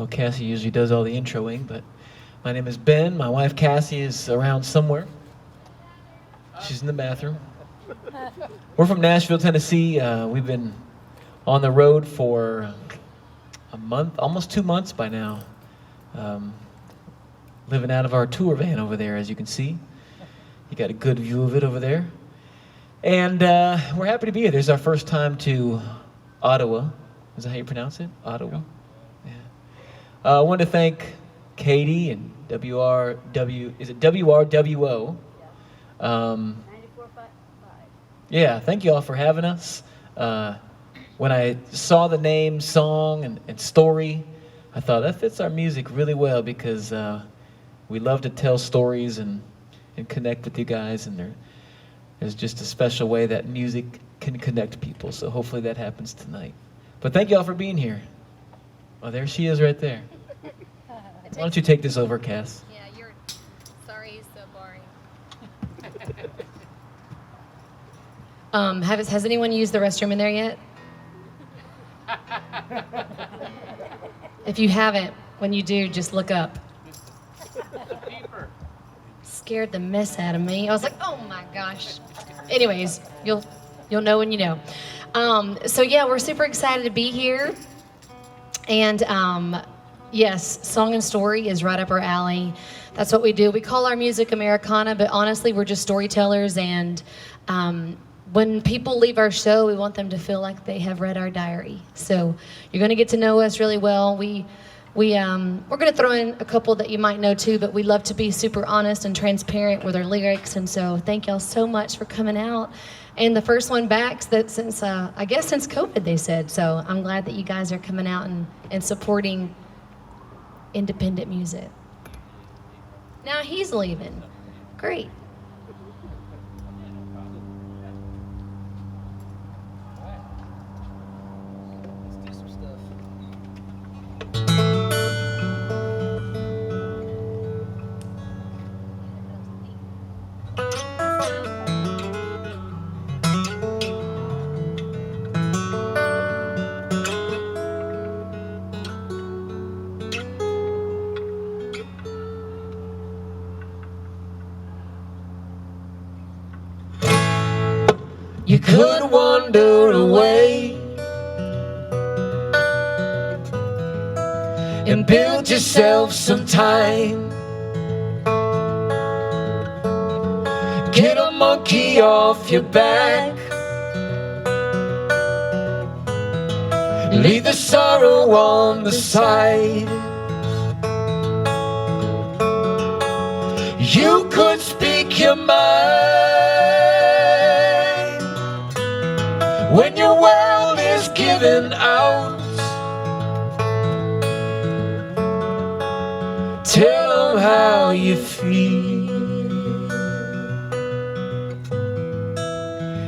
Well, Cassie usually does all the introing, but my name is Ben. My wife Cassie is around somewhere. She's in the bathroom. We're from Nashville, Tennessee. We've been on the road for a month, almost 2 months by now. Living out of our tour van over there, as you can see. You got a good view of it over there. And we're happy to be here. This is our first time to Ottawa. Is that how you pronounce it? Ottawa? Yeah. I want to thank Katie and WRWO. 94.5. Yeah, thank you all for having us. When I saw the name, song, and story, I thought that fits our music really well because we love to tell stories and connect with you guys, and there's just a special way that music can connect people, so hopefully that happens tonight. But thank you all for being here. Oh, there she is right there. Why don't you take this over, Cass? Yeah, you're sorry he's so boring. Has anyone used the restroom in there yet? If you haven't, when you do, just look up. Scared the mess out of me. I was like, oh my gosh. Anyways, you'll know when you know. So yeah, we're super excited to be here. And yes, song and story is right up our alley. That's what we do. We call our music Americana, but honestly, we're just storytellers. And when people leave our show, we want them to feel like they have read our diary. So you're going to get to know us really well. We're going to throw in a couple that you might know too, but we love to be super honest and transparent with our lyrics. And so thank y'all so much for coming out. And the first one back since I guess since COVID, they said. So I'm glad that you guys are coming out and supporting independent music. Now he's leaving. Great. You could wander away and build yourself some time. Get a monkey off your back. Leave the sorrow on the side. You could speak your mind when your world is given out. Tell them how you feel.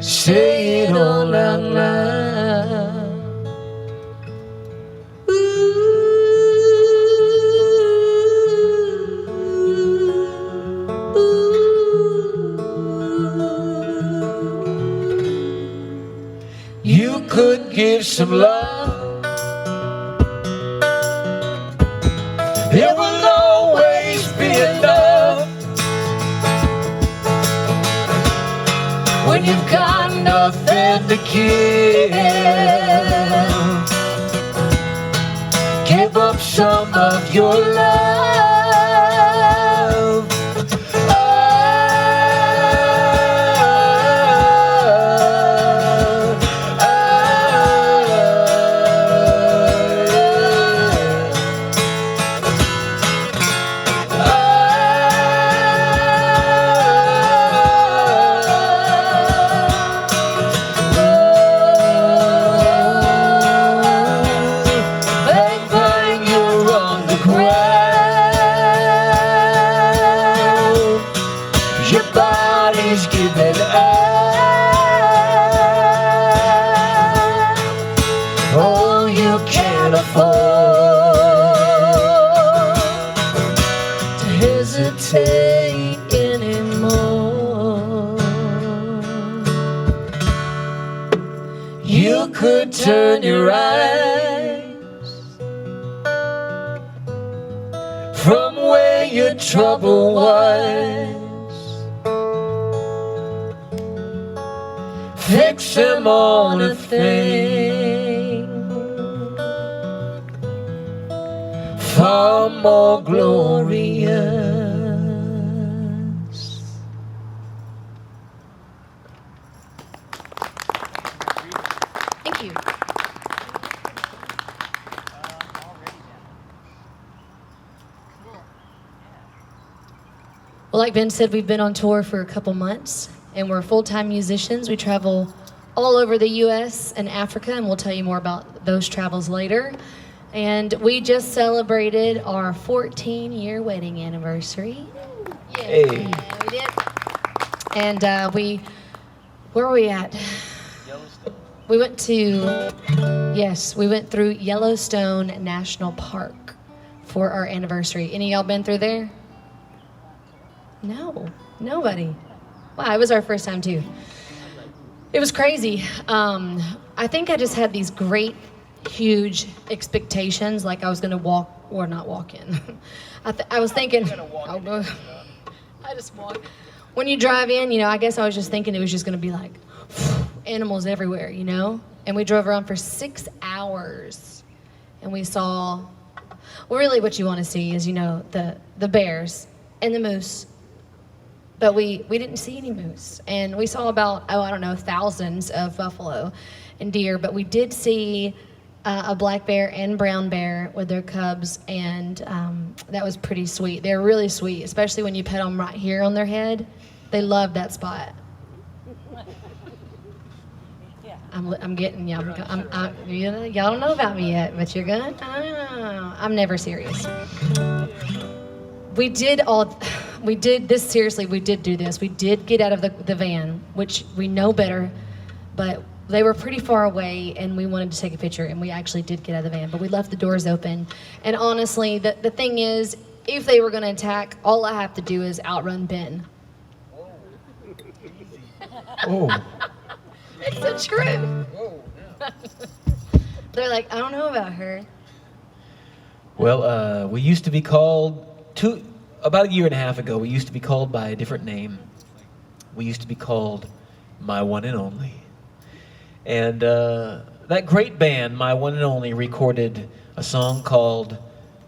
Say it all out loud. You could give some love. There will always be enough. When you've got nothing to give up some of your love. You could turn your eyes your trouble was. Fix them on a thing far more glorious. Thank you. Well, like Ben said, we've been on tour for a couple months, and we're full-time musicians. We travel all over the U.S. and Africa, and we'll tell you more about those travels later. And we just celebrated our 14-year wedding anniversary. Yeah, Hey. we did. And where were we at? Yellowstone. We went through Yellowstone National Park for our anniversary. Any of y'all been through there? No, nobody. Wow, it was our first time too. It was crazy. I think I just had these great, huge expectations, like I was gonna walk, or not walk in. I was thinking, I'll go. I just walk. When you drive in, I guess I was just thinking it was just gonna be like animals everywhere, And we drove around for 6 hours, and we saw. Well, really, what you want to see is, the bears and the moose. But we didn't see any moose, and we saw about thousands of buffalo and deer. But we did see a black bear and brown bear with their cubs, and that was pretty sweet. They're really sweet, especially when you pet them right here on their head. They love that spot. I'm getting y'all. Y'all don't know about me yet, but you're gonna. I'm never serious. We did this seriously. We did do this. We did get out of the van, which we know better, but they were pretty far away, and we wanted to take a picture, and we actually did get out of the van, but we left the doors open. And honestly, the thing is, if they were going to attack, all I have to do is outrun Ben. Oh. It's the truth. They're like, I don't know about her. Well, we used to be called, about a year and a half ago, we used to be called by a different name. We used to be called My One and Only. And that great band, My One and Only, recorded a song called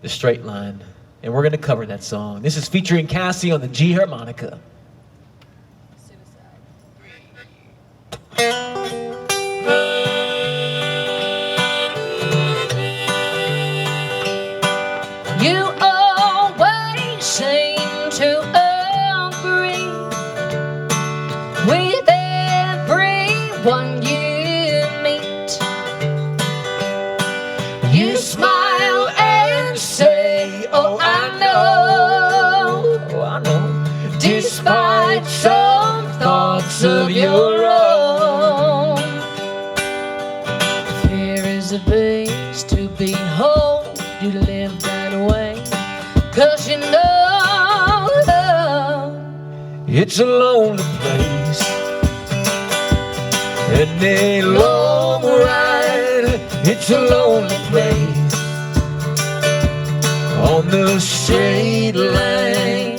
The Straight Line. And we're going to cover that song. This is featuring Cassie on the G harmonica. You always seem to agree with everyone you meet. You smile and say, oh, I know. Oh, I know. Despite some thoughts of your own, fear is a base to behold. You live that way, 'cause you know It's a lonely place and a long ride. It's a lonely place on the straight line.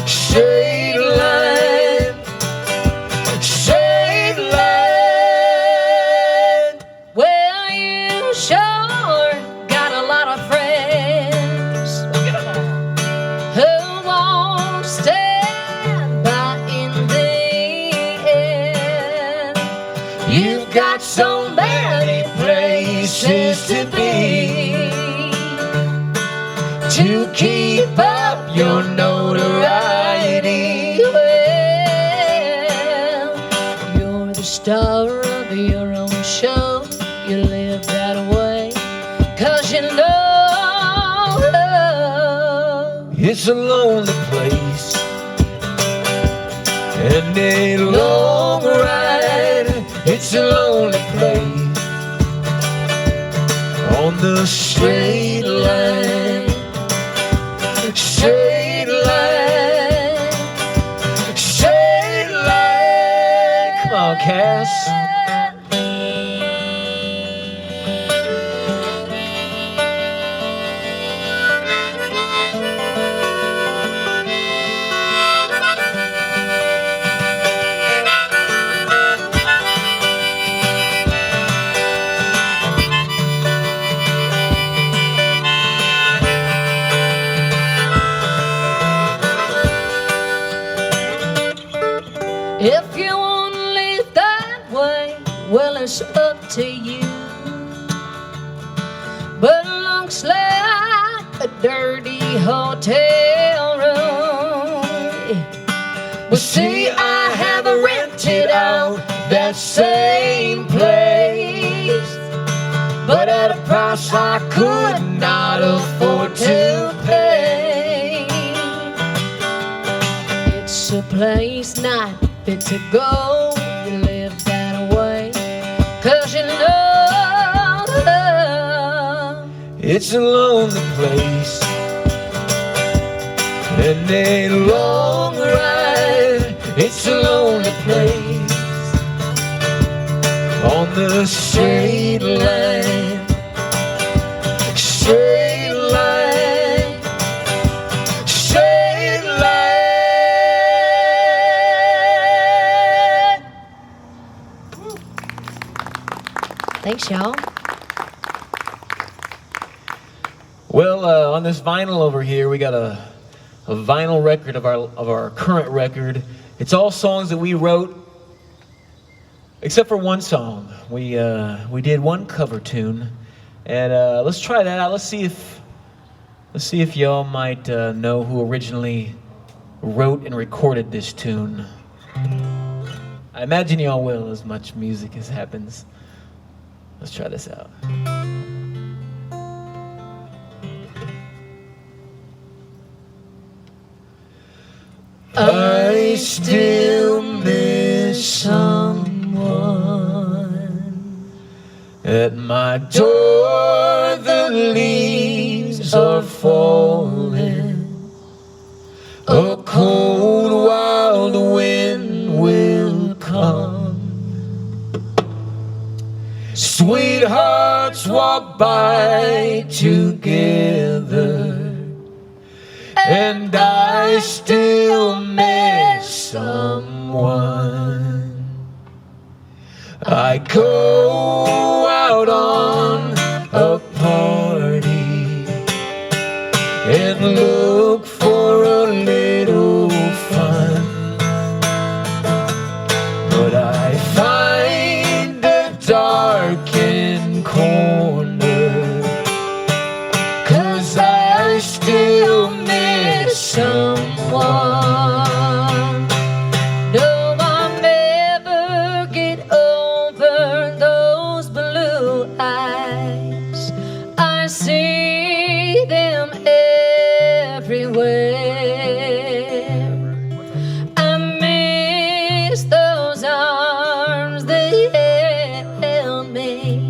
Straight line. Straight line. well, you sure got a lot of friends who won't stand by in the end. You've got so many places to be to keep up your notoriety. Well, you're the star of your own show. You live that way, 'cause you know It's a lonely place and a long ride. It's a lonely place on the straight line. Straight line. Straight line. Come on, Cass. well, it's up to you. But it looks like a dirty hotel room. But see, I haven't rented out that same place, but at a price I could not afford to pay. It's a place not fit to go. You live that way 'cause you love. It's a lonely place and a long ride. It's a lonely place on the straight line, straight line, straight line. Thanks, y'all. Well, on this vinyl over here, we got a vinyl record of our current record. It's all songs that we wrote, except for one song. We did one cover tune, and let's try that out. Let's see if y'all might know who originally wrote and recorded this tune. I imagine y'all will, as much music as happens. Let's try this out. I still miss someone. At my door the leaves are falling. A cold wild wind will come. Sweethearts walk by together, and I still miss someone. I go out on a party and look for a little fun, but I find a darkened corner, 'cause I still miss someone. No, I'll never get over those blue eyes. I see them everywhere. I miss those arms that held me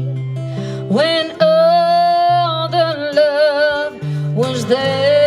when all the love was there.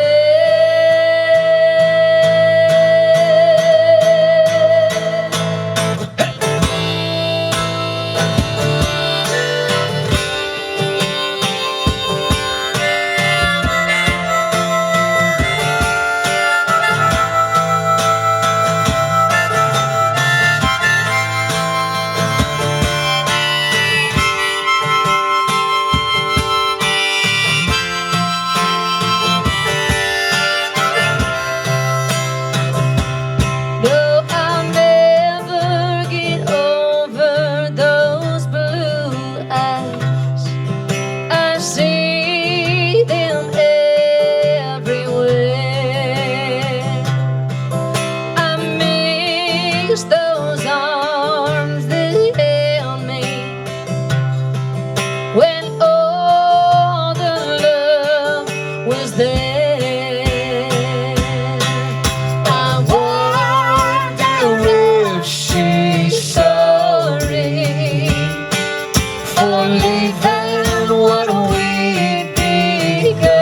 Those arms that held me when all the love was there. I wonder if she's sorry for leaving what we began.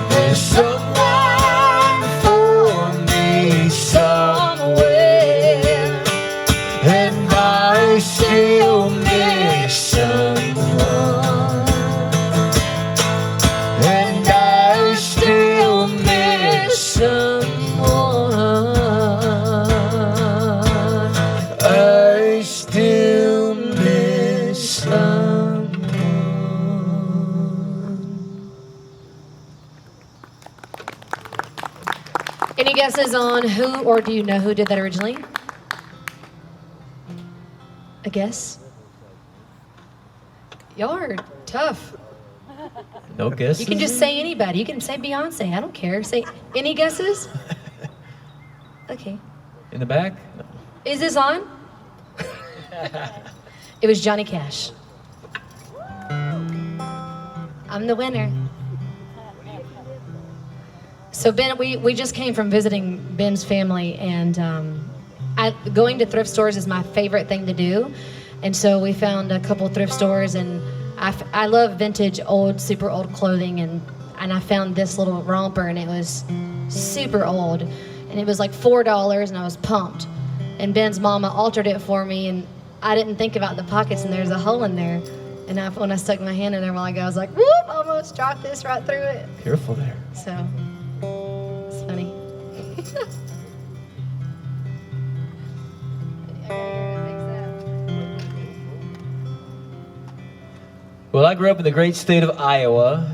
There's someone for me somewhere, and I still miss someone, and I still miss someone. I still miss someone. Any guesses on who, or do you know who did that originally? I guess. Y'all are tough. No guesses? You can just say anybody. You can say Beyonce. I don't care. Say any guesses? Okay. In the back? No. Is this on? It was Johnny Cash. I'm the winner. So Ben, we just came from visiting Ben's family, and going to thrift stores is my favorite thing to do. And so we found a couple thrift stores, and I love vintage, super old clothing, and I found this little romper, and it was super old, and it was like $4, and I was pumped. And Ben's mama altered it for me, and I didn't think about the pockets, and there's a hole in there. And when I stuck my hand in there a while ago, I was like, whoop, almost dropped this right through it. Careful there. So, it's funny. Well, I grew up in the great state of Iowa,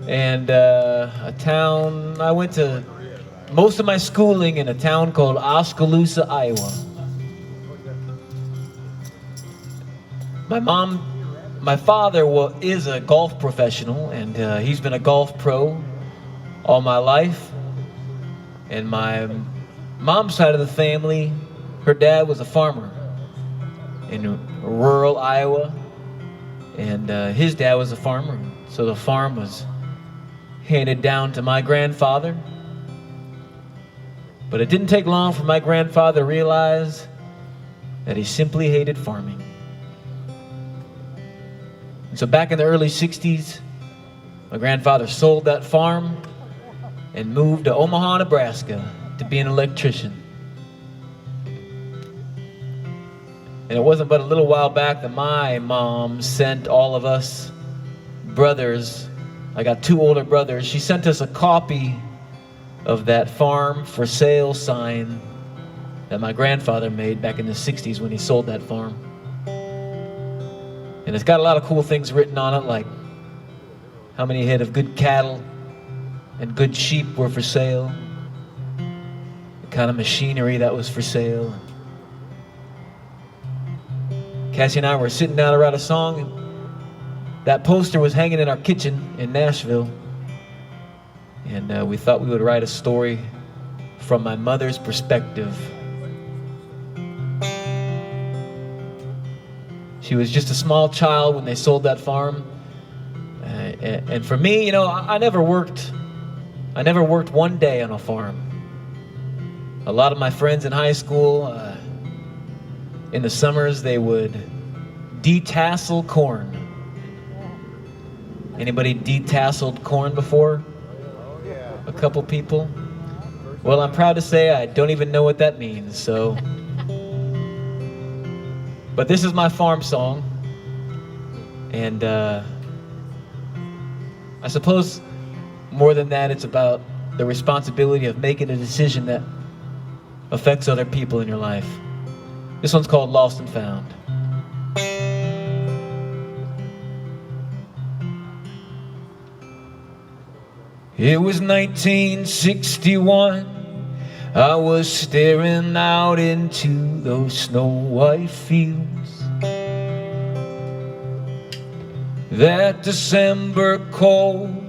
and I went to most of my schooling in a town called Oskaloosa, Iowa. My father is a golf professional, and he's been a golf pro all my life. And my mom's side of the family, her dad was a farmer in rural Iowa, and his dad was a farmer. So the farm was handed down to my grandfather. But it didn't take long for my grandfather to realize that he simply hated farming. So back in the early 60s, my grandfather sold that farm and moved to Omaha, Nebraska to be an electrician. And it wasn't but a little while back that my mom sent all of us brothers, I got 2 older brothers, she sent us a copy of that farm for sale sign that my grandfather made back in the 60s when he sold that farm. And it's got a lot of cool things written on it, like how many head of good cattle and good sheep were for sale, the kind of machinery that was for sale. Cassie and I were sitting down to write a song, and that poster was hanging in our kitchen in Nashville. And we thought we would write a story from my mother's perspective. She was just a small child when they sold that farm. And for me, you know, I never worked one day on a farm. A lot of my friends in high school, in the summers, they would detassel corn. Anybody detasseled corn before? A couple people? Well, I'm proud to say I don't even know what that means, so. But this is my farm song, and I suppose more than that, it's about the responsibility of making a decision that affects other people in your life. This one's called Lost and Found. It was 1961. I was staring out into those snow-white fields. That December cold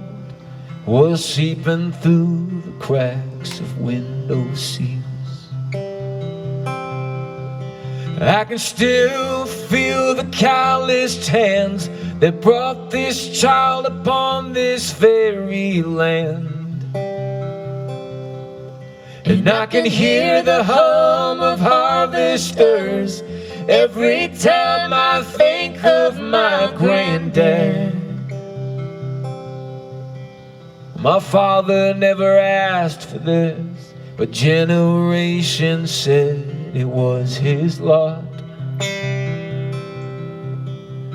was seeping through the cracks of window seals. I can still feel the calloused hands that brought this child upon this very land. And I can hear the hum of harvesters every time I think of my granddad. My father never asked for this, but generations said it was his lot.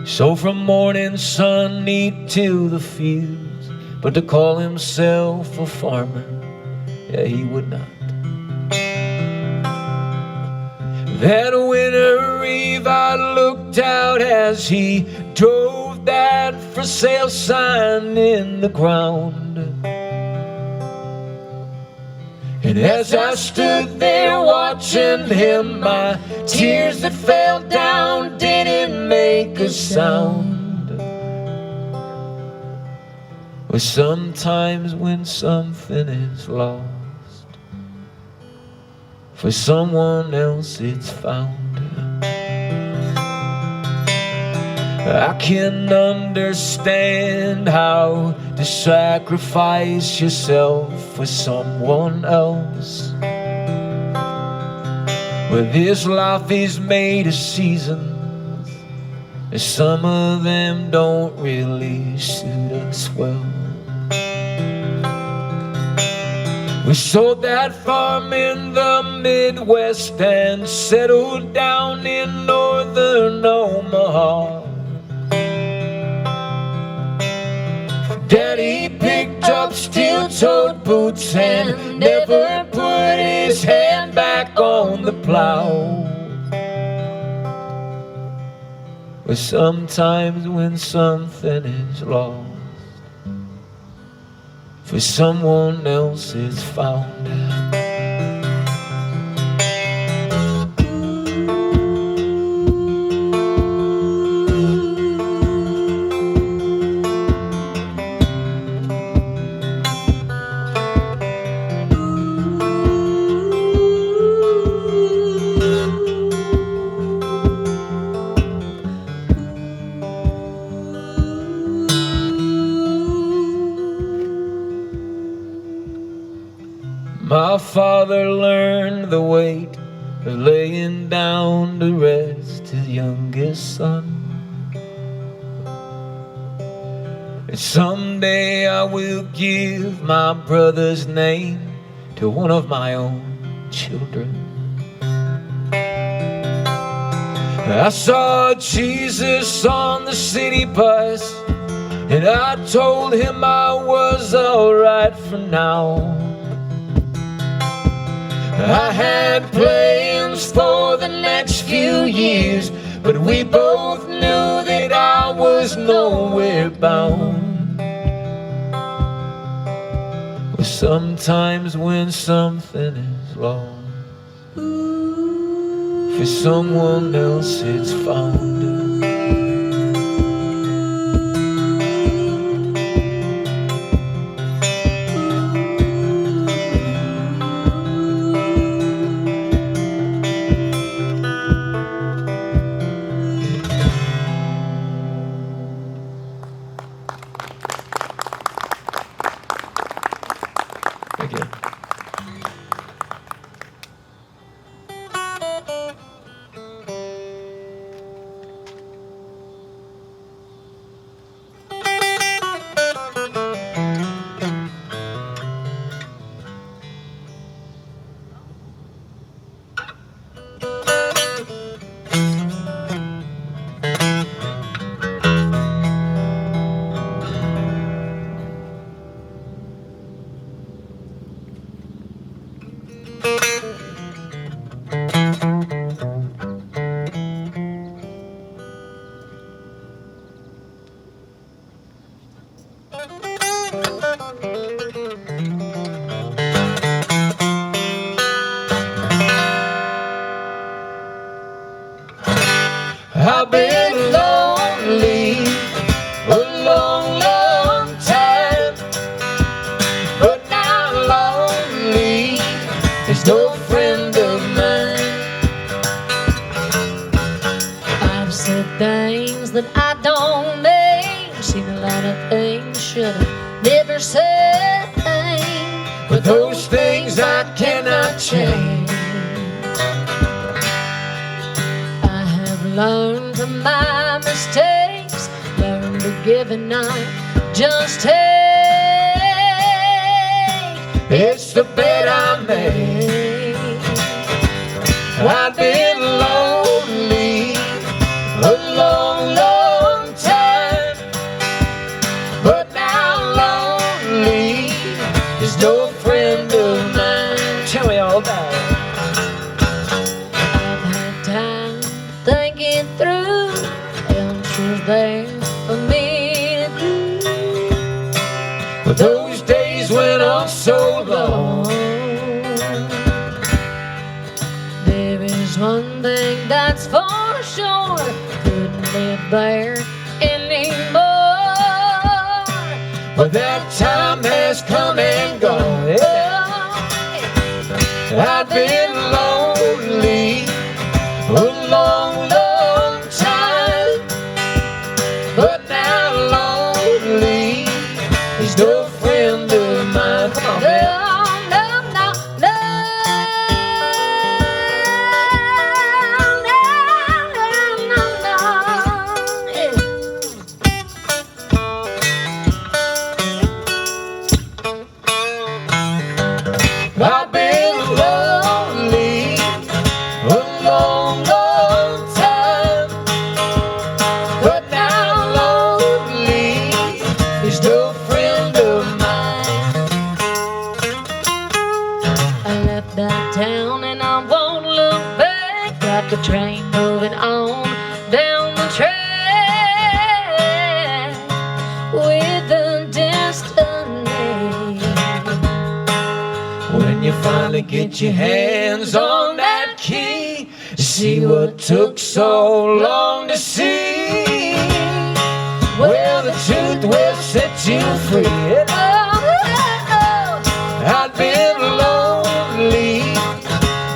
So from morning sun he'd till the fields, but to call himself a farmer, yeah, he would not. That winter eve I looked out as he drove that for sale sign in the ground. And as I stood there watching him, my tears that fell down didn't make a sound. But sometimes when something is lost, for someone else it's found. I can understand how to sacrifice yourself for someone else. But this life is made of seasons, and some of them don't really suit us well. We sold that farm in the Midwest and settled down in northern Omaha. Daddy picked up steel-toed boots and never put his hand back on the plow. But sometimes when something is lost, for someone else it's found. My father learned the weight of laying down to rest his youngest son. And someday I will give my brother's name to one of my own children. I saw Jesus on the city bus, and I told him I was alright for now. I had plans for the next few years, but we both knew that I was nowhere bound. Well, sometimes when something is lost, for someone else it's found. Thank you. I've been lonely a long, long time, but now lonely is no friend of mine. I've said things that I don't mean, seen a lot of things should have never said, But those things I cannot change. I have learned from my mistakes, learned to give and not just take. It's the bet I made. I've been lonely a long, long time, but now lonely is no friend of mine. Tell me all about it. I've had time thinking through answers there for me to do. But those days went on so long. thing that's for sure. Couldn't live there anymore. But that time has come and gone. Yeah. I've been lonely a long, long time, but now lonely is no friend of mine. Come on, man. I've been lonely a long, long time, but now lonely is no friend of mine. I left that town and I won't look back. Got the train moving on down the track with a destiny. When you finally get your hands on that key, see what took so long to see. Well, the truth will set you free. I've been lonely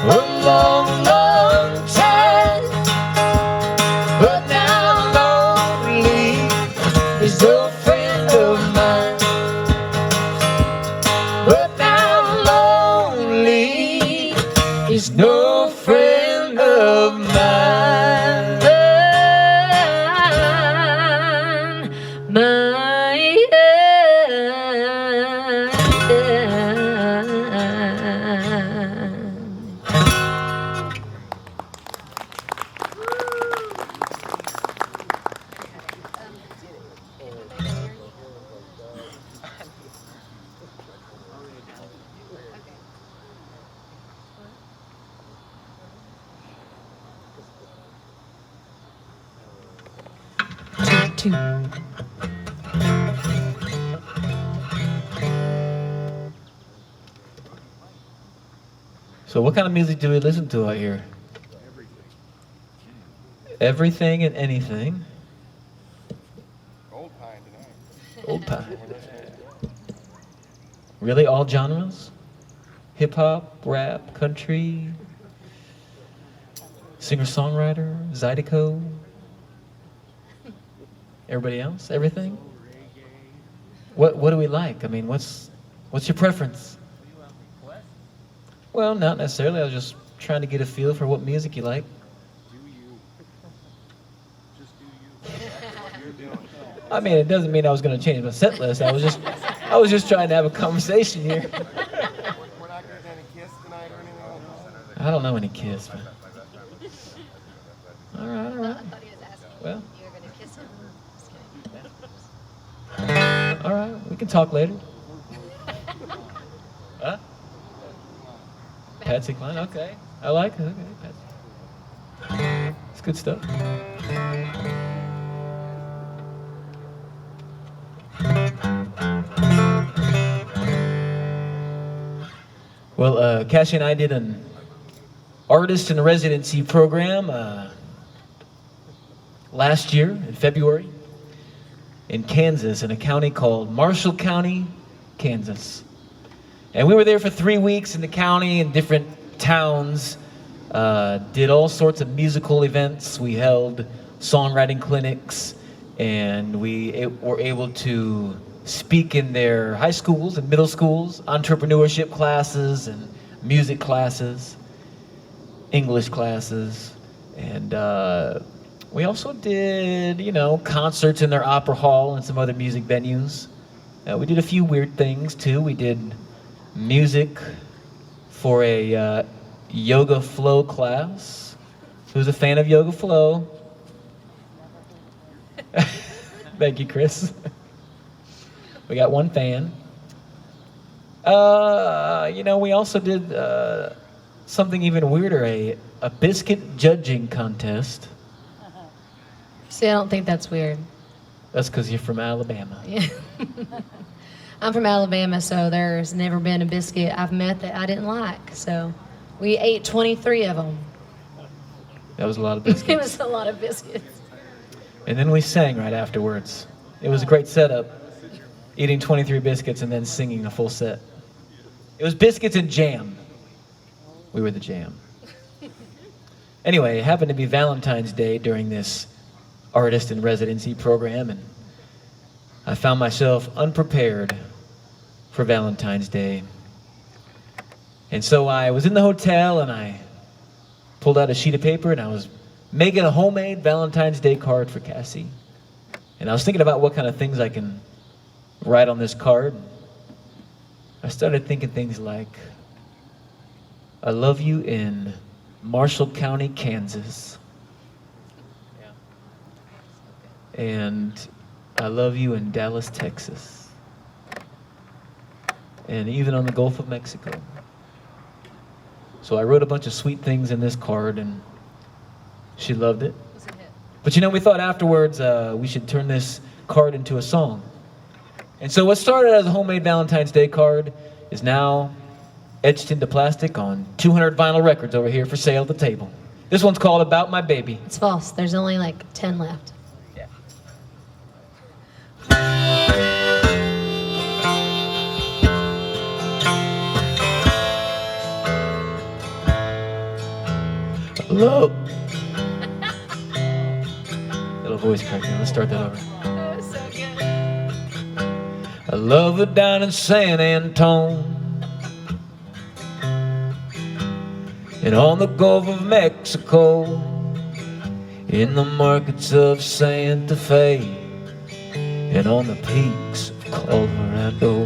a long, long time, but now lonely is no friend of mine. But now lonely is no friend of mine. Two. So what kind of music do we listen to out here? Everything and anything. GOLDPINE tonight. GOLDPINE. Really, all genres? Hip hop, rap, country, singer-songwriter, Zydeco. Everybody else? Everything? What do we like? I mean, what's your preference? Well, not necessarily. I was just trying to get a feel for what music you like. Do you. Just do you. You're doing. I mean, it doesn't mean I was going to change my set list. I was just trying to have a conversation here. We're not getting any Kiss tonight or anything like that? I don't know any Kiss, but all right, all right. I thought he was asking Well. if you were going to kiss him. Just kidding. All right, we can talk later. Huh? Patsy Cline, okay. I like it. Okay, Patsy. It's good stuff. Well, Cassie and I did an artist in residency program last year in February in Kansas, in a county called Marshall County, Kansas. And we were there for 3 weeks in the county in different towns, did all sorts of musical events. We held songwriting clinics, and we were able to speak in their high schools and middle schools, entrepreneurship classes and music classes, English classes, and we also did, concerts in their opera hall and some other music venues. We did a few weird things too. We did music for a yoga flow class. Who's a fan of yoga flow? Thank you, Chris. We got one fan. We also did something even weirder, a biscuit judging contest. See, I don't think that's weird. That's because you're from Alabama. Yeah. I'm from Alabama, so there's never been a biscuit I've met that I didn't like. So we ate 23 of them. That was a lot of biscuits. It was a lot of biscuits. And then we sang right afterwards. It was a great setup, eating 23 biscuits and then singing a full set. It was biscuits and jam. We were the jam. Anyway, it happened to be Valentine's Day during this artist in residency program, and I found myself unprepared for Valentine's Day. And so I was in the hotel and I pulled out a sheet of paper and I was making a homemade Valentine's Day card for Cassie. And I was thinking about what kind of things I can write on this card. I started thinking things like, I love you in Marshall County, Kansas. And I love you in Dallas, Texas. And even on the Gulf of Mexico. So I wrote a bunch of sweet things in this card and she loved it. But you know, we thought afterwards we should turn this card into a song. And so what started as a homemade Valentine's Day card is now etched into plastic on 200 vinyl records over here for sale at the table. This one's called About My Baby. It's false. There's only like 10 left. Yeah. Love. Little voice crack there. Let's start that over. That was so good. I love her down in San Antone and on the Gulf of Mexico, in the markets of Santa Fe and on the peaks of Colorado.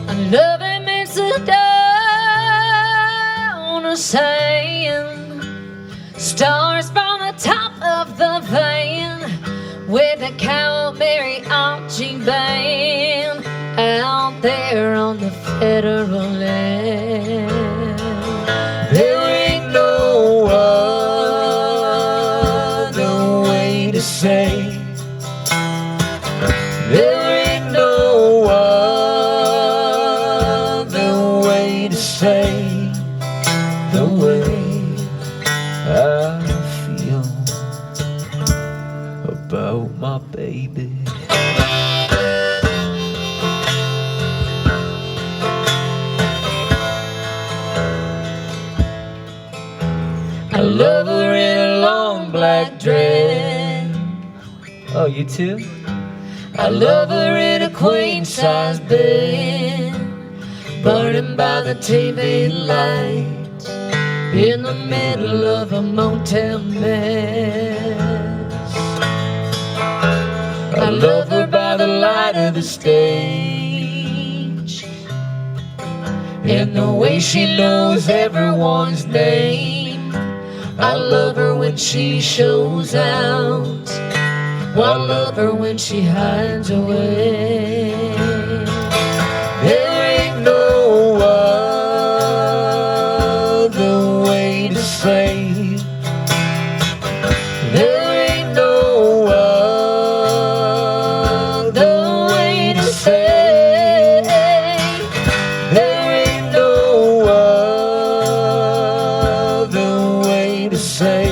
I love it makes the down a sand, stars from the top of the van with a Cal Mariachi band out there on the federal land. There ain't no other way to say, there ain't no other way to say the way I feel about my baby. I love her in a long black dress. Oh, you too? I love her in a queen-size bed, burning by the TV light in the middle of a motel mess. I love her by the light of the stage and the way she knows everyone's name. I love her when she shows out, I love her when she hides away. There ain't no other way to say, there ain't no other way to say, there ain't no other way to say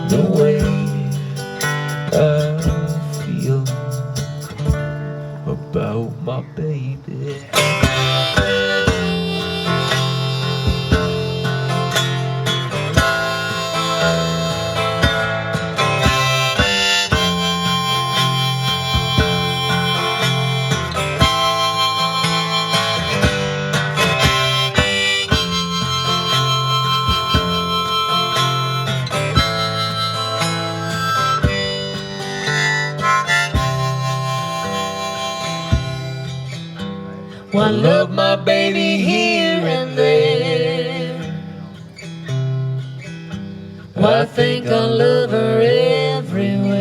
the way I feel about my baby. Well, I love my baby here and there. Well, I think I love her everywhere.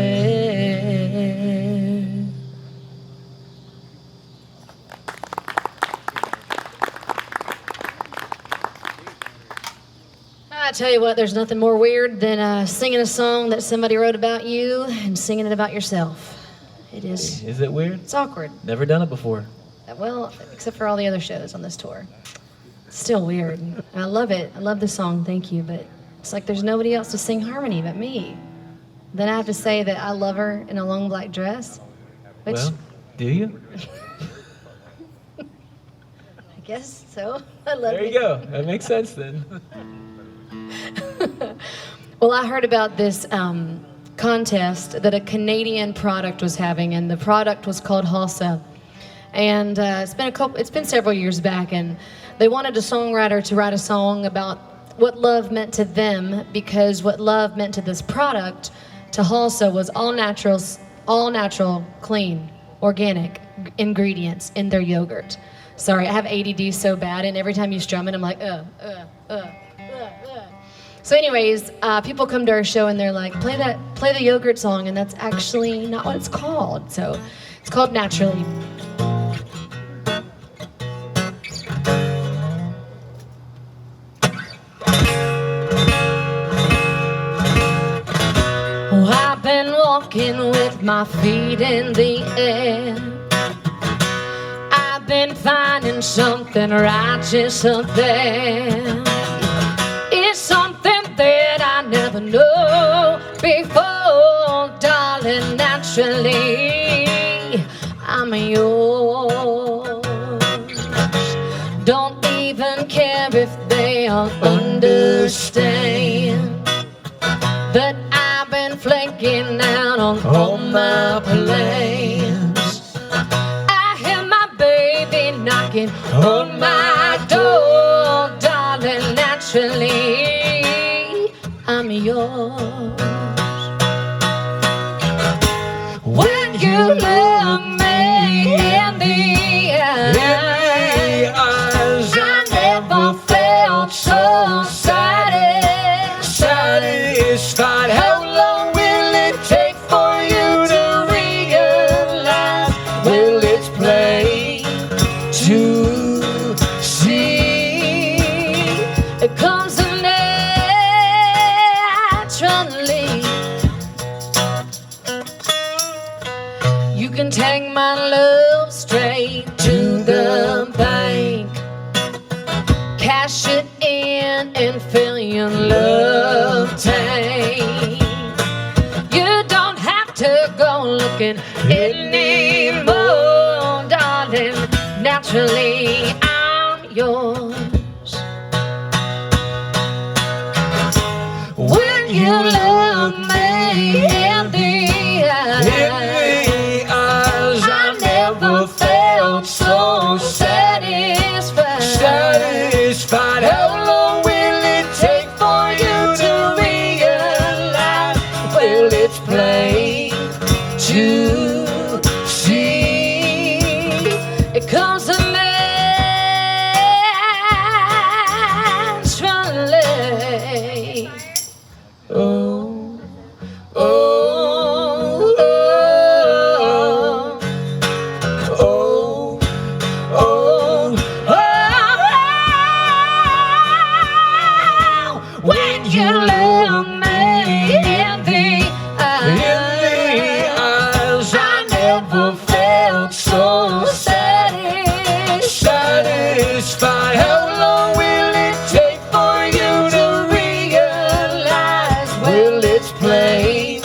I tell you what, there's nothing more weird than singing a song that somebody wrote about you and singing it about yourself. It is. Is it weird? It's awkward. Never done it before. Well, except for all the other shows on this tour. Still weird. I love it. I love the song. Thank you. But it's like there's nobody else to sing harmony but me. Then I have to say that I love her in a long black dress. Which Well, do you? I guess so. I love There it. you go. That makes sense then. Well, I heard about this contest that a Canadian product was having, and the product was called Halsa. And it's been several years back, and they wanted a songwriter to write a song about what love meant to them, because what love meant to this product, to Halsa, was all natural, clean, organic ingredients in their yogurt. Sorry, I have ADD so bad, and every time you strum it, I'm like, So anyways, people come to our show and they're like, play the yogurt song, and that's actually not what it's called. So it's called Naturally. Oh, I've been walking with my feet in the air. I've been finding something righteous up there. It's something that I never knew before, darling. Naturally, I'm yours. Don't even care if they all understand that I've been flaking out on all my plans. I hear my baby knocking on my door, darling. Naturally, I'm yours. When you look me in the eyes, I never felt so satisfied. How long will it take for you to realize? Well, it's plain to see. It comes naturally. You can take my love straight to the bank, cash it in and fill your love tank. You don't have to go looking anymore, darling. Naturally, I'm yours. When you look me in the eyes, I never felt so satisfied. How long will it take for you to realize? Well, it's plain to see. It comes naturally. Oh, oh, oh, oh, oh, oh. When you look me in the eyes, I never felt so satisfied. How long will it take for you to realize? Well, it's plain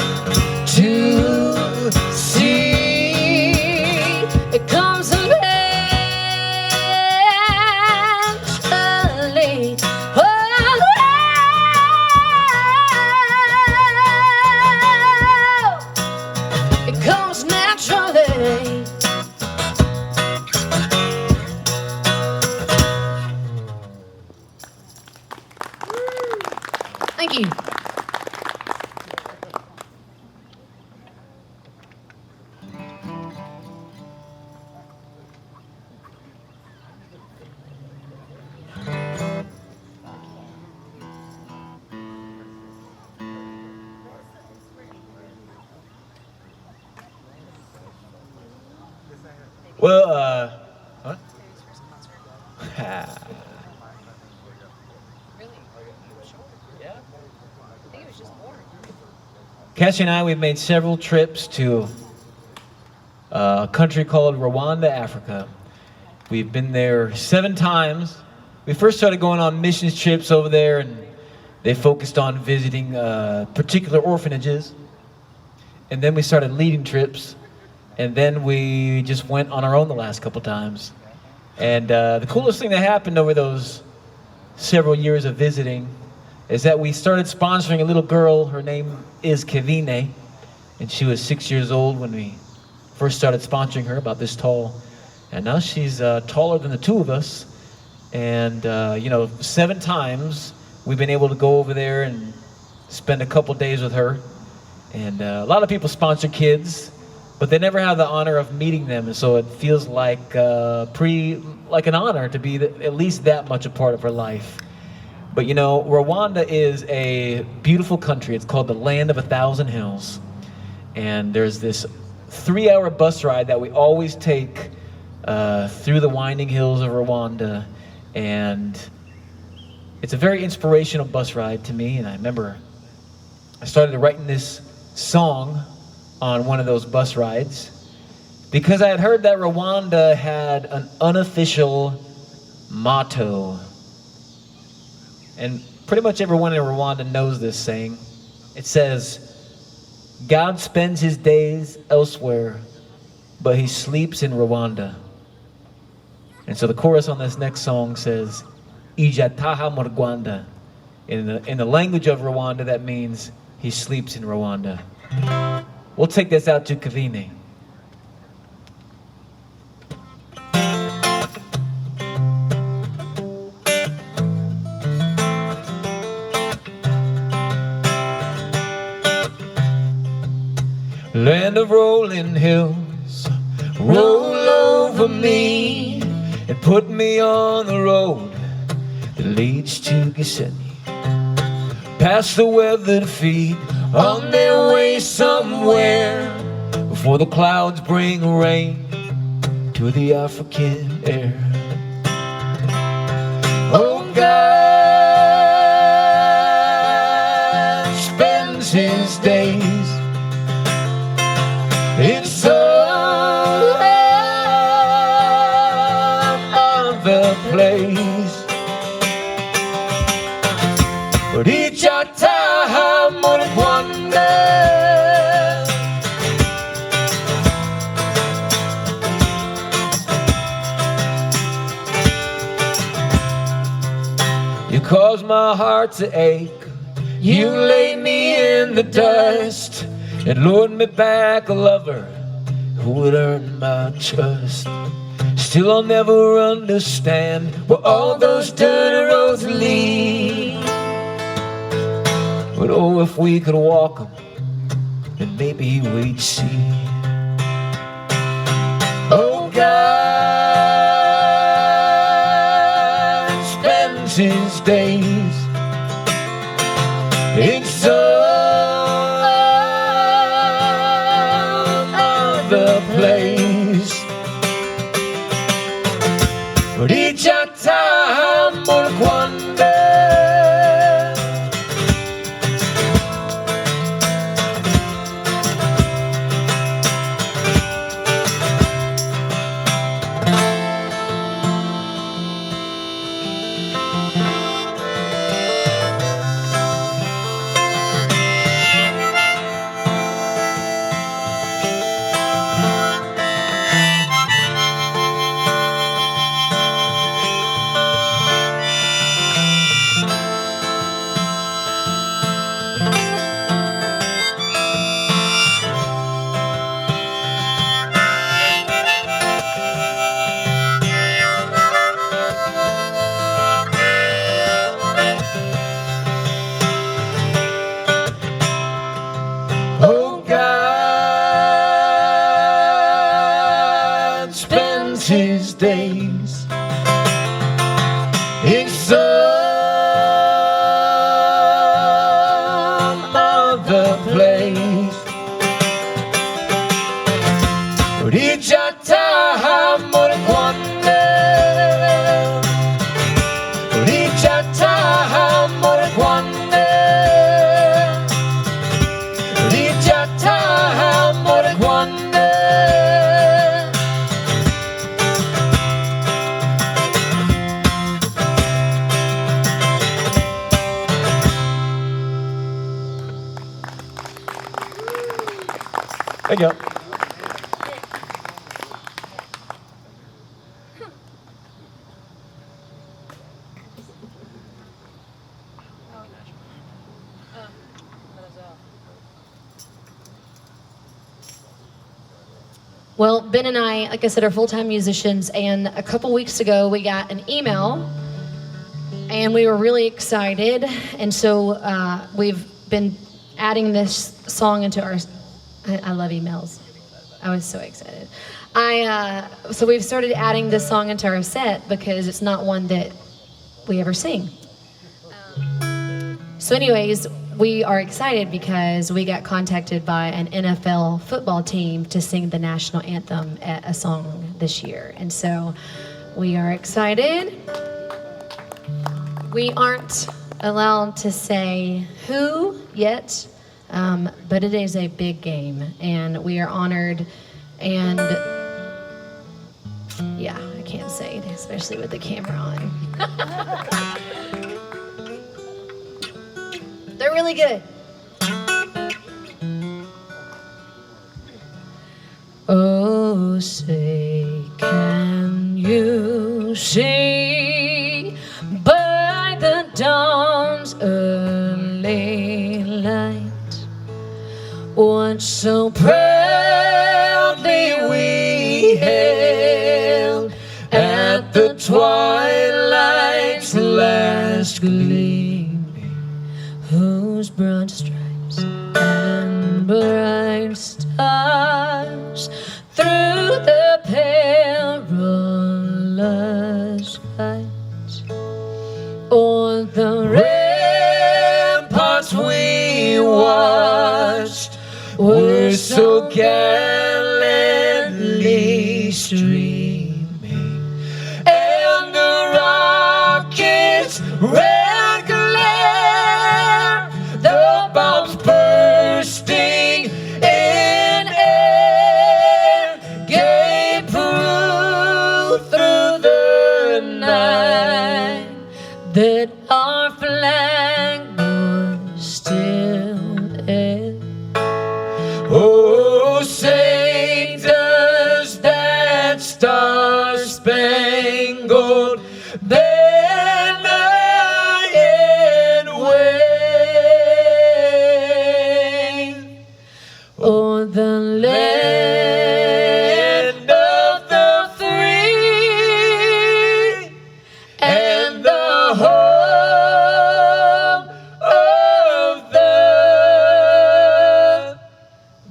to see. It comes naturally. Oh, it comes naturally. Thank you. Well, what? Cassie and I, we've made several trips to a country called Rwanda, Africa. We've been there 7 times, we first started going on missions trips over there, and they focused on visiting particular orphanages. And then we started leading trips, and then we just went on our own the last couple times. And the coolest thing that happened over those several years of visiting is that we started sponsoring a little girl. Her name is Kevine, and she was 6 years old when we first started sponsoring her, about this tall. And now she's taller than the two of us. And, 7 times we've been able to go over there and spend a couple days with her. And a lot of people sponsor kids, but they never have the honor of meeting them. And so it feels like like an honor to be at least that much a part of her life. But Rwanda is a beautiful country. It's called the Land of 1,000 Hills. And there's this 3-hour bus ride that we always take through the winding hills of Rwanda. And it's a very inspirational bus ride to me. And I remember I started writing this song on one of those bus rides because I had heard that Rwanda had an unofficial motto. And pretty much everyone in Rwanda knows this saying. It says, "God spends his days elsewhere, but he sleeps in Rwanda." And so the chorus on this next song says, "Ijataha mu Rwanda." In the language of Rwanda, that means he sleeps in Rwanda. We'll take this out to Kavine. Land of rolling hills, roll over me and put me on the road that leads to Gethsemane. Past the weathered feet on their way somewhere before the clouds bring rain to the African air. Oh, God spends his days in some other place, but each time on wonder, you cause my heart to ache. You lay me in the dust and lured me back a lover who would earn my trust. Still I'll never understand where all those dirty roads lead. But oh, if we could walk them, then maybe we'd see. Oh, God spends his days in some other place, but each time will wonder. There you go. Well, Ben and I, like I said, are full-time musicians, and a couple weeks ago we got an email, and we were really excited, and so we've been adding this song into our. I love emails. I was so excited. So we've started adding this song into our set because it's not one that we ever sing. So anyways, we are excited because we got contacted by an NFL football team to sing the national anthem at a song this year. And so we are excited. We aren't allowed to say who yet, but it is a big game, and we are honored. And yeah, I can't say it, especially with the camera on. They're really good. Oh, say, can you see by the dawn's early light what so proudly we held at the twilight's last gleaming, whose broad stripes and bright stars through the perilous fight o'er the ramparts we watched were so gallantly streaming, and the rockets red glare, the bombs bursting in air, gave proof through the night that our flag was still there. Oh, say does that star-spangled banner yet wave o'er the land of the free and the home of the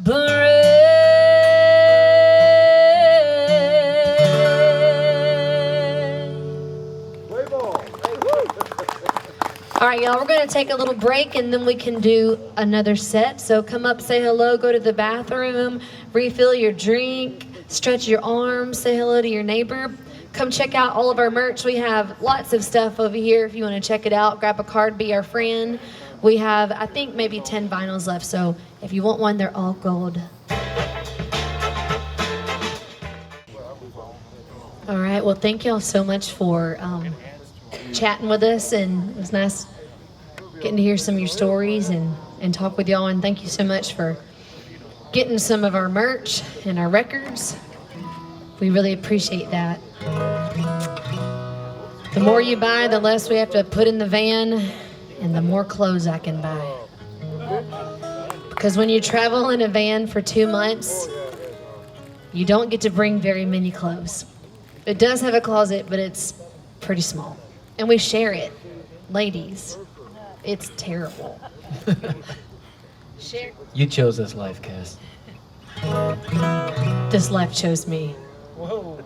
brave? Play ball. All right, y'all, we're going to take a little break and then we can do another set. So come up, say hello, go to the bathroom, refill your drink, stretch your arms, say hello to your neighbor. Come check out all of our merch. We have lots of stuff over here if you want to check it out. Grab a card, be our friend. We have, I think, maybe 10 vinyls left. So if you want one, they're all gold. All right, well, thank y'all so much for chatting with us, and it was nice getting to hear some of your stories and talk with y'all, and thank you so much for getting some of our merch and our records. We really appreciate that. The more you buy, the less we have to put in the van, and the more clothes I can buy. Because when you travel in a van for 2 months, you don't get to bring very many clothes. It does have a closet, but it's pretty small. And we share it. Ladies, it's terrible. Share. You chose this life, Cass. This life chose me. Whoa.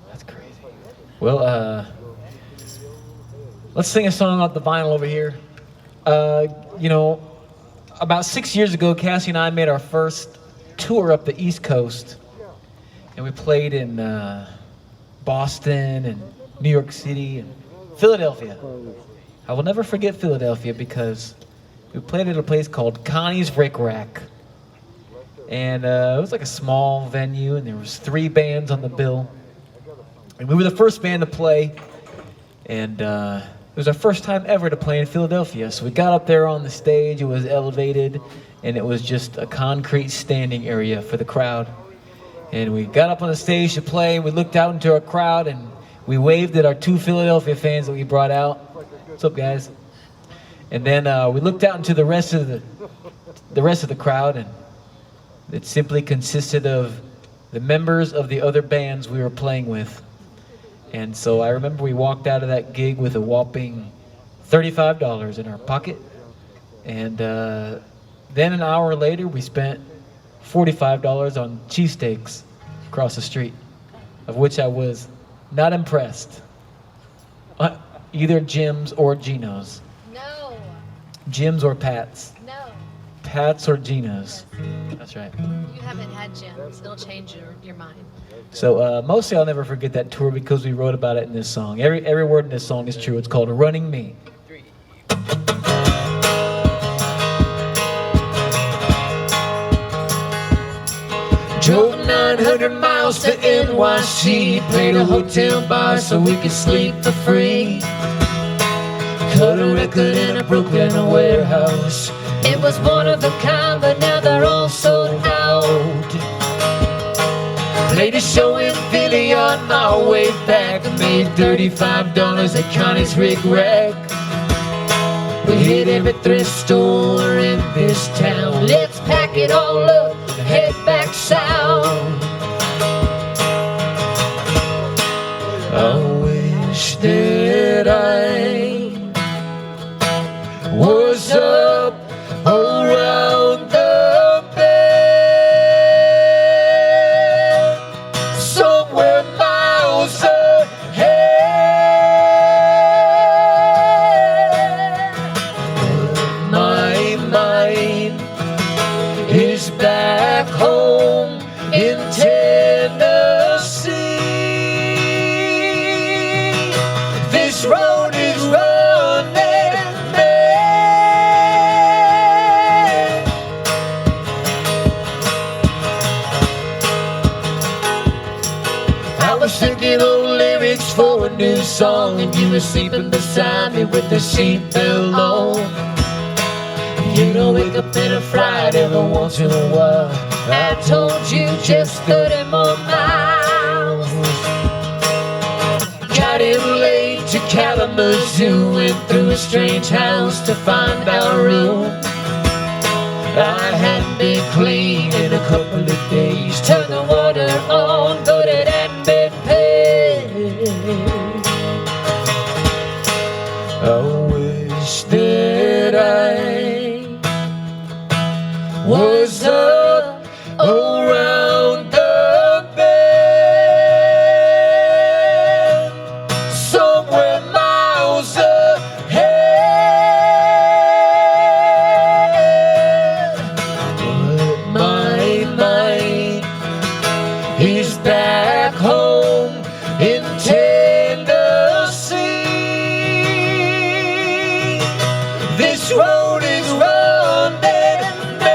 That's crazy. Well, let's sing a song off the vinyl over here. About 6 years ago, Cassie and I made our first tour up the East Coast. And we played in Boston and New York City and Philadelphia. I will never forget Philadelphia because we played at a place called Connie's Rick Rack. And it was like a small venue, and there was 3 bands on the bill. And we were the first band to play. And It was our first time ever to play in Philadelphia. So we got up there on the stage. It was elevated, and it was just a concrete standing area for the crowd. And we got up on the stage to play. We looked out into our crowd, and we waved at our 2 Philadelphia fans that we brought out. What's up, guys? And then we looked out into the rest of the crowd, and it simply consisted of the members of the other bands we were playing with. And so I remember we walked out of that gig with a whopping $35 in our pocket. And then an hour later, we spent $45 on cheesesteaks across the street, of which I was not impressed. Either Jim's or Gino's. No. Jim's or Pat's. No. Pat's or Gino's. That's right. You haven't had Jim's. It'll change your mind. So mostly I'll never forget that tour because we wrote about it in this song. Every word in this song is true. It's called Running Me. Drove 900 miles to NYC, played a hotel bar so we could sleep for free. Cut a record in a Brooklyn warehouse. It was one of a kind, but now they're all sold out. Played a show in Philly on my way back. I made $35 at Connie's Rig Rack. We hit every thrift store in this town. Let's pack it all up and head back south. I wish that I was up around the bend, somewhere miles ahead. My mind is back home in Tennessee. This road is running me. I was thinking of lyrics for a new song, and you were sleeping beside me with the seatbelt on. You don't wake up in a fright every once in a while. I told you just 30 more miles. Got in late to Kalamazoo, went through a strange house to find our room. I hadn't been clean in a couple of days. Turned the water on, but it hadn't been paid. I wish that I was up around the bend, somewhere miles ahead. But my mind is back home in Tennessee. This road is running me.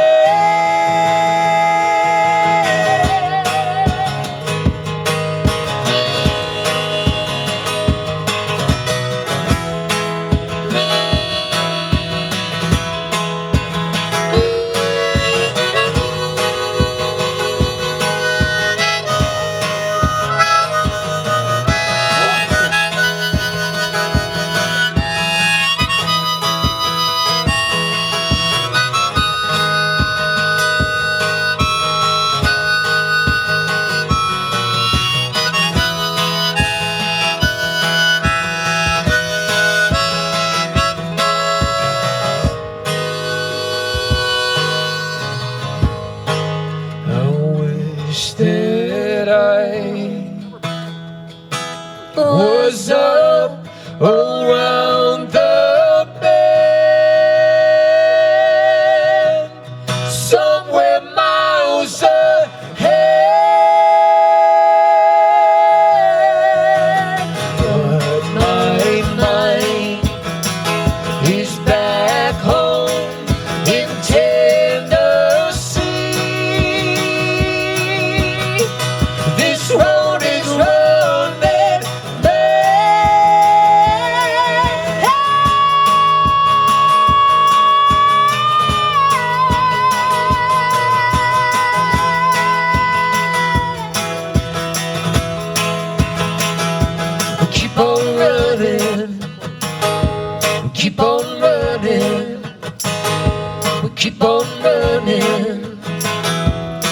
keep on running.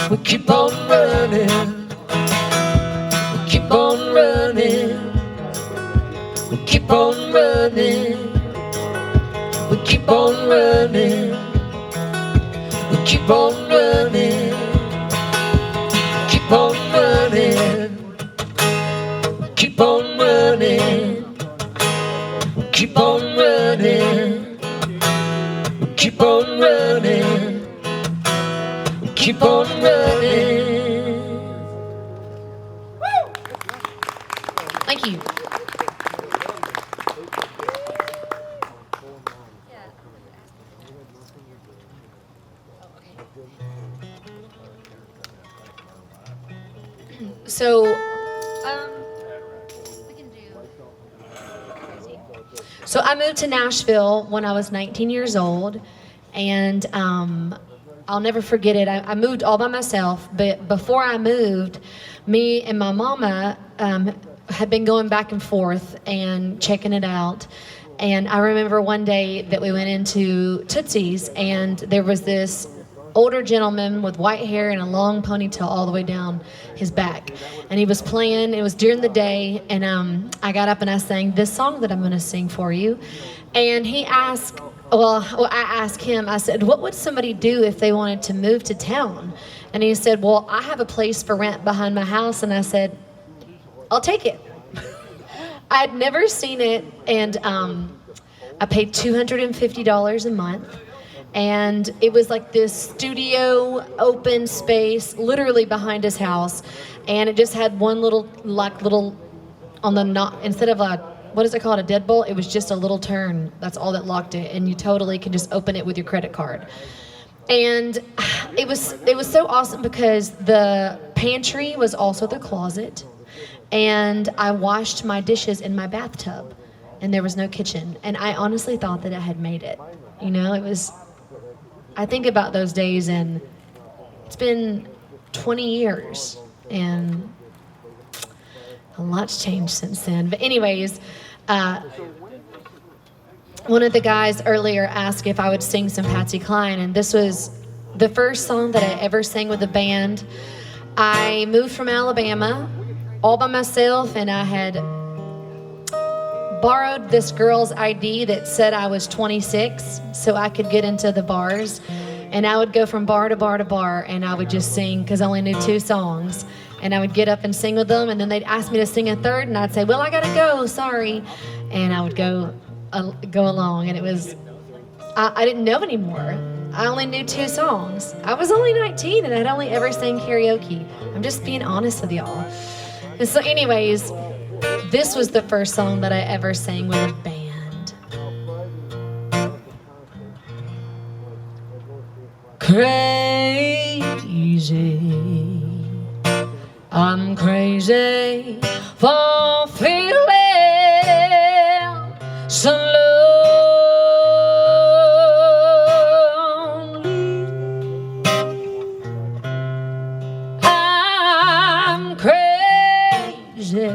We keep on running. We keep on running. We keep on running. We keep on running. We keep on running. Keep on running. Keep on running. Keep on running. Keep on running. Keep on running. Thank you. So, We can do. so I moved to Nashville when I was 19 years old, and I'll never forget it. I moved all by myself, but before I moved, me and my mama had been going back and forth and checking it out. And I remember one day that we went into Tootsie's, and there was this older gentleman with white hair and a long ponytail all the way down his back. And he was playing, it was during the day, and I got up and I sang this song that I'm going to sing for you. And he asked, I asked him, I said, what would somebody do if they wanted to move to town? And he said, well, I have a place for rent behind my house. And I said, I'll take it. I'd never seen it, and I paid $250 a month. And it was like this studio open space literally behind his house, and it just had one little on the knob, instead of a, what is it called, a deadbolt, it was just a little turn. That's all that locked it, and you totally can just open it with your credit card. And it was so awesome because the pantry was also the closet, and I washed my dishes in my bathtub, and there was no kitchen. And I honestly thought that I had made it. You know, it was, I think about those days, and it's been 20 years, and a lot's changed since then. But anyways, one of the guys earlier asked if I would sing some Patsy Cline, and this was the first song that I ever sang with a band. I moved from Alabama all by myself, and I had borrowed this girl's ID that said I was 26 so I could get into the bars. And I would go from bar to bar to bar, and I would just sing, because I only knew 2 songs. And I would get up and sing with them, and then they'd ask me to sing a third, and I'd say, well, I gotta go, sorry. And I would go along, and it was, I didn't know anymore. I only knew 2 songs. I was only 19, and I'd only ever sang karaoke. I'm just being honest with y'all. And so anyways, this was the first song that I ever sang with a band. Crazy, I'm crazy for feeling so lonely. I'm crazy,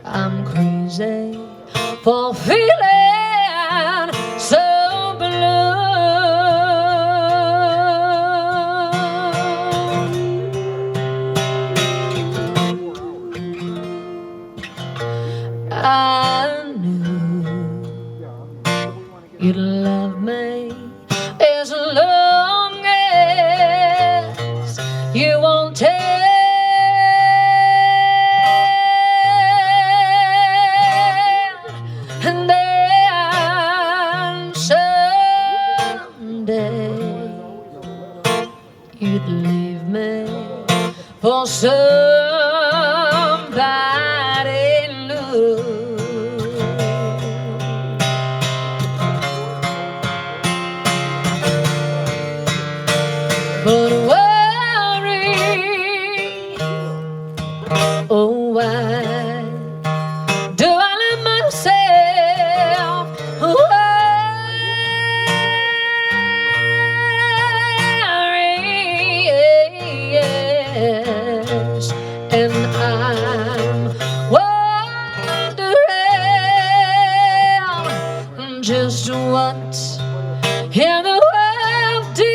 I'm crazy for feeling so blue. I knew you'd love me as long as you wanted. And then someday you'd leave me for somebody new. But worry, oh why do I let myself worry? Yes, and I'm wondering just what and the world did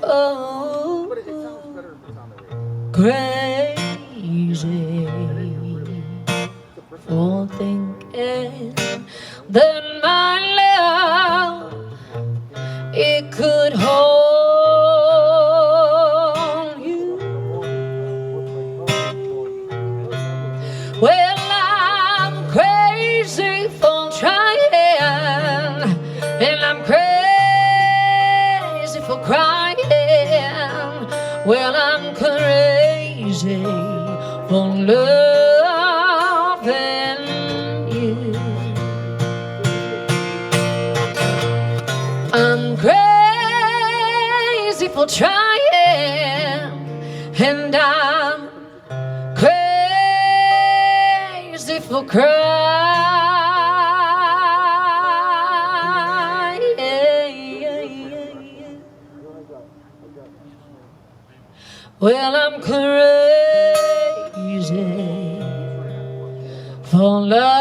oh, But it sounds better if it's on the radio. crazy for thinking that my love it could hold you. Well, I'm crazy for trying, and I'm crazy for crying. Well, I'm crazy for loving you. I'm crazy for trying, and I'm crazy for crying. Well, I'm crazy for loving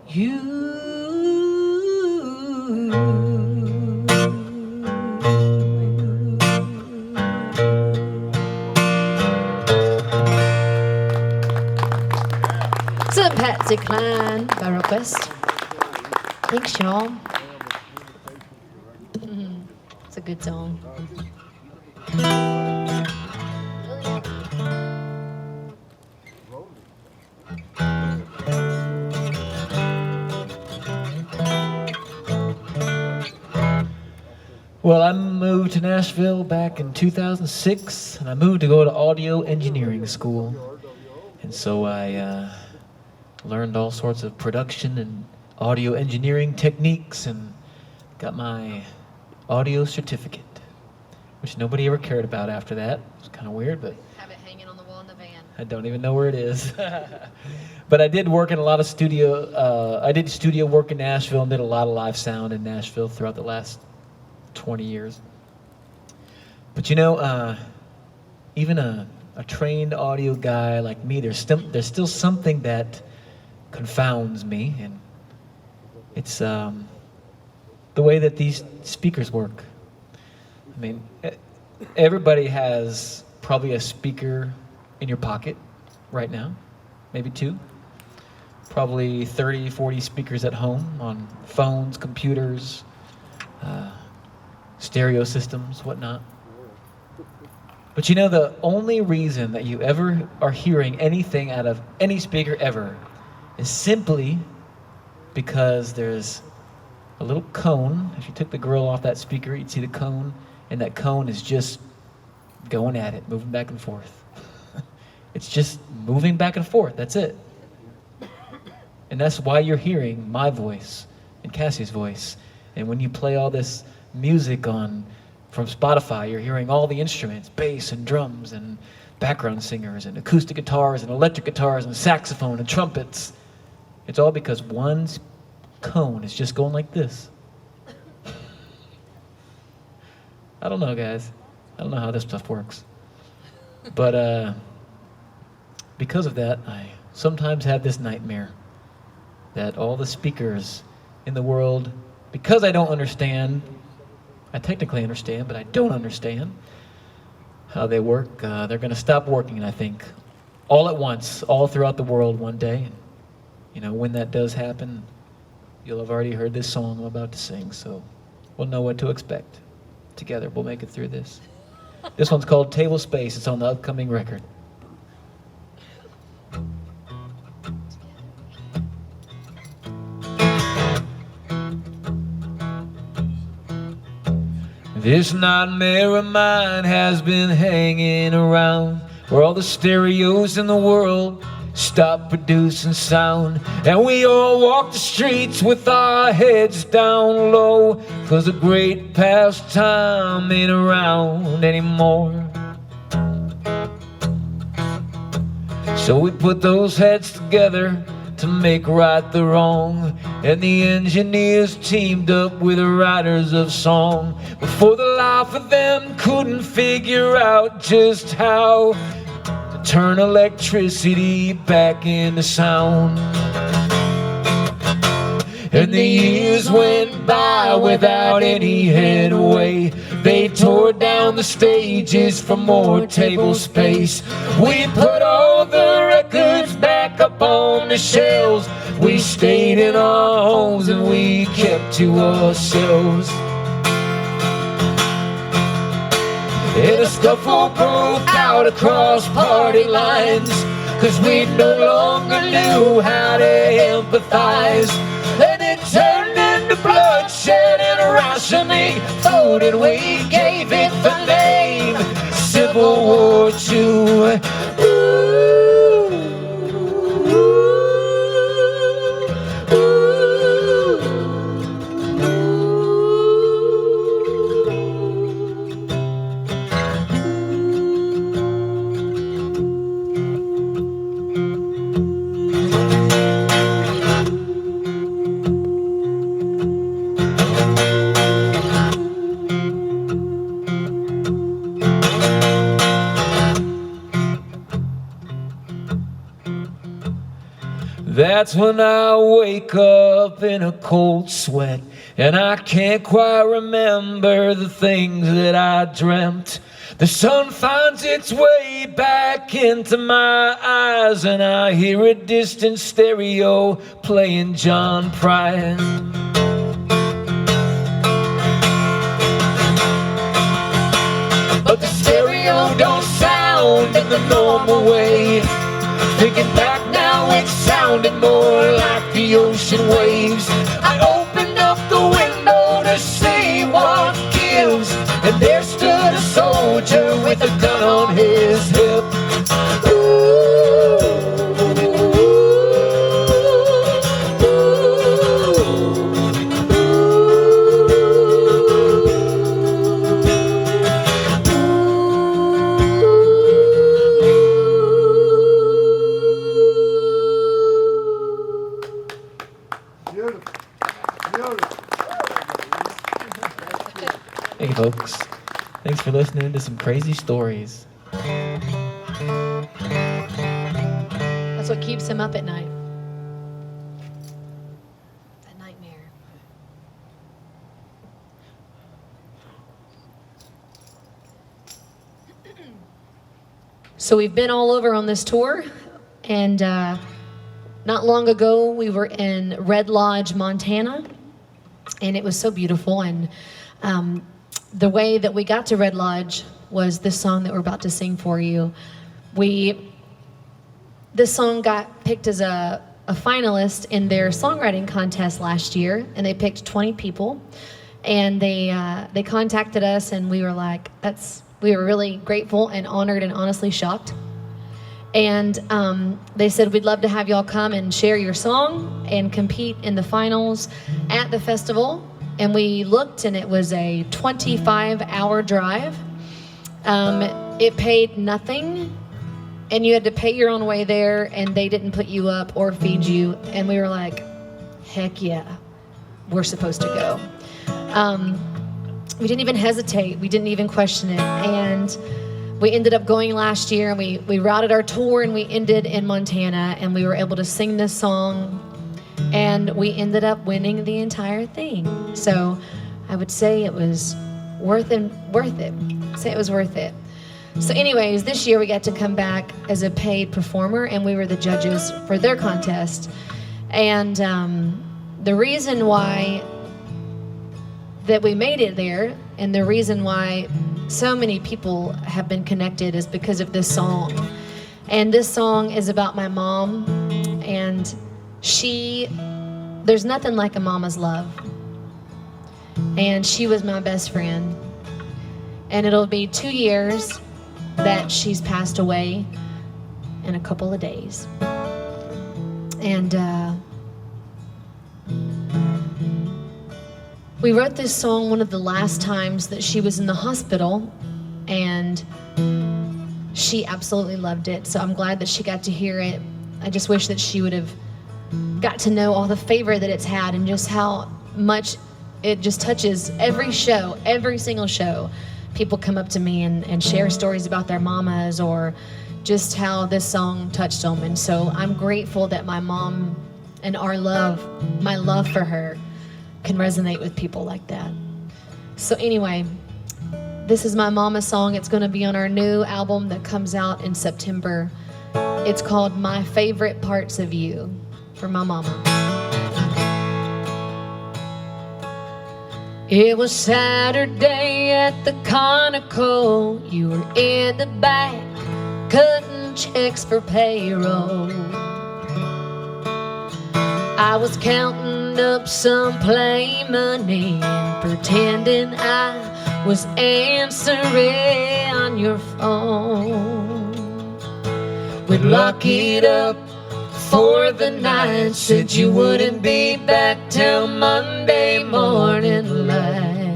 you. It's a Patsy Cline by request. Thanks, y'all. It's a good song. Well, I moved to Nashville back in 2006, and I moved to go to audio engineering school. And so I learned all sorts of production and audio engineering techniques and got my audio certificate, which nobody ever cared about after that. It was kind of weird, but Have it hanging on the wall in the van. I don't even know where it is. But I did work in a lot of studio. I did studio work in Nashville and did a lot of live sound in Nashville throughout the last 20 years. But you know, even a trained audio guy like me, there's still something that confounds me, and it's the way that these speakers work. I mean, everybody has probably a speaker in your pocket right now, maybe two. Probably 30, 40 speakers at home on phones, computers, stereo systems, whatnot. But you know, the only reason that you ever are hearing anything out of any speaker ever is simply because there's a little cone. If you took the grill off that speaker, you'd see the cone, and that cone is just going at it, moving back and forth. It's just moving back and forth, that's it. And that's why you're hearing my voice and Cassie's voice. And when you play all this music from Spotify, you're hearing all the instruments, bass and drums and background singers and acoustic guitars and electric guitars and saxophone and trumpets. It's all because one cone is just going like this. I don't know, guys. I don't know how this stuff works. But because of that, I sometimes have this nightmare that all the speakers in the world, because I don't understand, I technically understand, but I don't understand how they work. They're going to stop working, I think, all at once, all throughout the world one day. And, you know, when that does happen, you'll have already heard this song I'm about to sing, so we'll know what to expect. Together, we'll make it through this. This one's called Table Space. It's on the upcoming record. This nightmare of mine has been hanging around where all the stereos in the world stop producing sound, and we all walk the streets with our heads down low, 'cause the great past time ain't around anymore. So we put those heads together, to make right the wrong, and the engineers teamed up with the writers of song. But for the life of them couldn't figure out just how to turn electricity back into sound. And the years went by without any headway. They tore down the stages for more table space. We put all the records back up on the shelves. We stayed in our homes and we kept to ourselves. And a scuffle broke out across party lines, 'cause we no longer knew how to empathize. And it turned into bloodshed and rationing food, and we gave it the name Civil War II. That's when I wake up in a cold sweat, and I can't quite remember the things that I dreamt. The sun finds its way back into my eyes, and I hear a distant stereo playing John Prine. But the stereo don't sound in the normal way. Thinking back now, it sounded more like the ocean waves. I opened up the window to see what gives, and there stood a soldier with a gun on his hip. Hey folks, thanks for listening to some crazy stories. That's what keeps him up at night. That nightmare. So we've been all over on this tour, and not long ago we were in Red Lodge, Montana, and it was so beautiful. And the way that we got to Red Lodge was this song that we're about to sing for you. This song got picked as a finalist in their songwriting contest last year, and they picked 20 people, and they contacted us, and we were like, we were really grateful and honored and honestly shocked. And they said, we'd love to have y'all come and share your song and compete in the finals at the festival. And we looked, and it was a 25-hour drive. It paid nothing, and you had to pay your own way there, and they didn't put you up or feed you. And we were like, heck yeah, we're supposed to go. We didn't even hesitate. We didn't even question it. And we ended up going last year, and we routed our tour, and we ended in Montana, and we were able to sing this song, and we ended up winning the entire thing. So I would say it was worth it. Say it was worth it. So anyways, this year we got to come back as a paid performer, and we were the judges for their contest. And the reason why that we made it there, and the reason why so many people have been connected, is because of this song. And this song is about my mom, and there's nothing like a mama's love. And she was my best friend. And it'll be 2 years that she's passed away in a couple of days. And we wrote this song one of the last times that she was in the hospital, and she absolutely loved it. So I'm glad that she got to hear it. I just wish that she would have got to know all the favor that it's had and just how much it just touches every show, every single show. People come up to me and share stories about their mamas or just how this song touched them. And so I'm grateful that my mom and our love, my love for her, can resonate with people like that. So anyway, this is my mama song. It's going to be on our new album that comes out in September. It's called My Favorite Parts of You, for my mama. It was Saturday at the Conoco. You were in the back cutting checks for payroll. I was counting up some play money and pretending I was answering on your phone. We'd lock it up for the night, said you wouldn't be back till Monday morning light.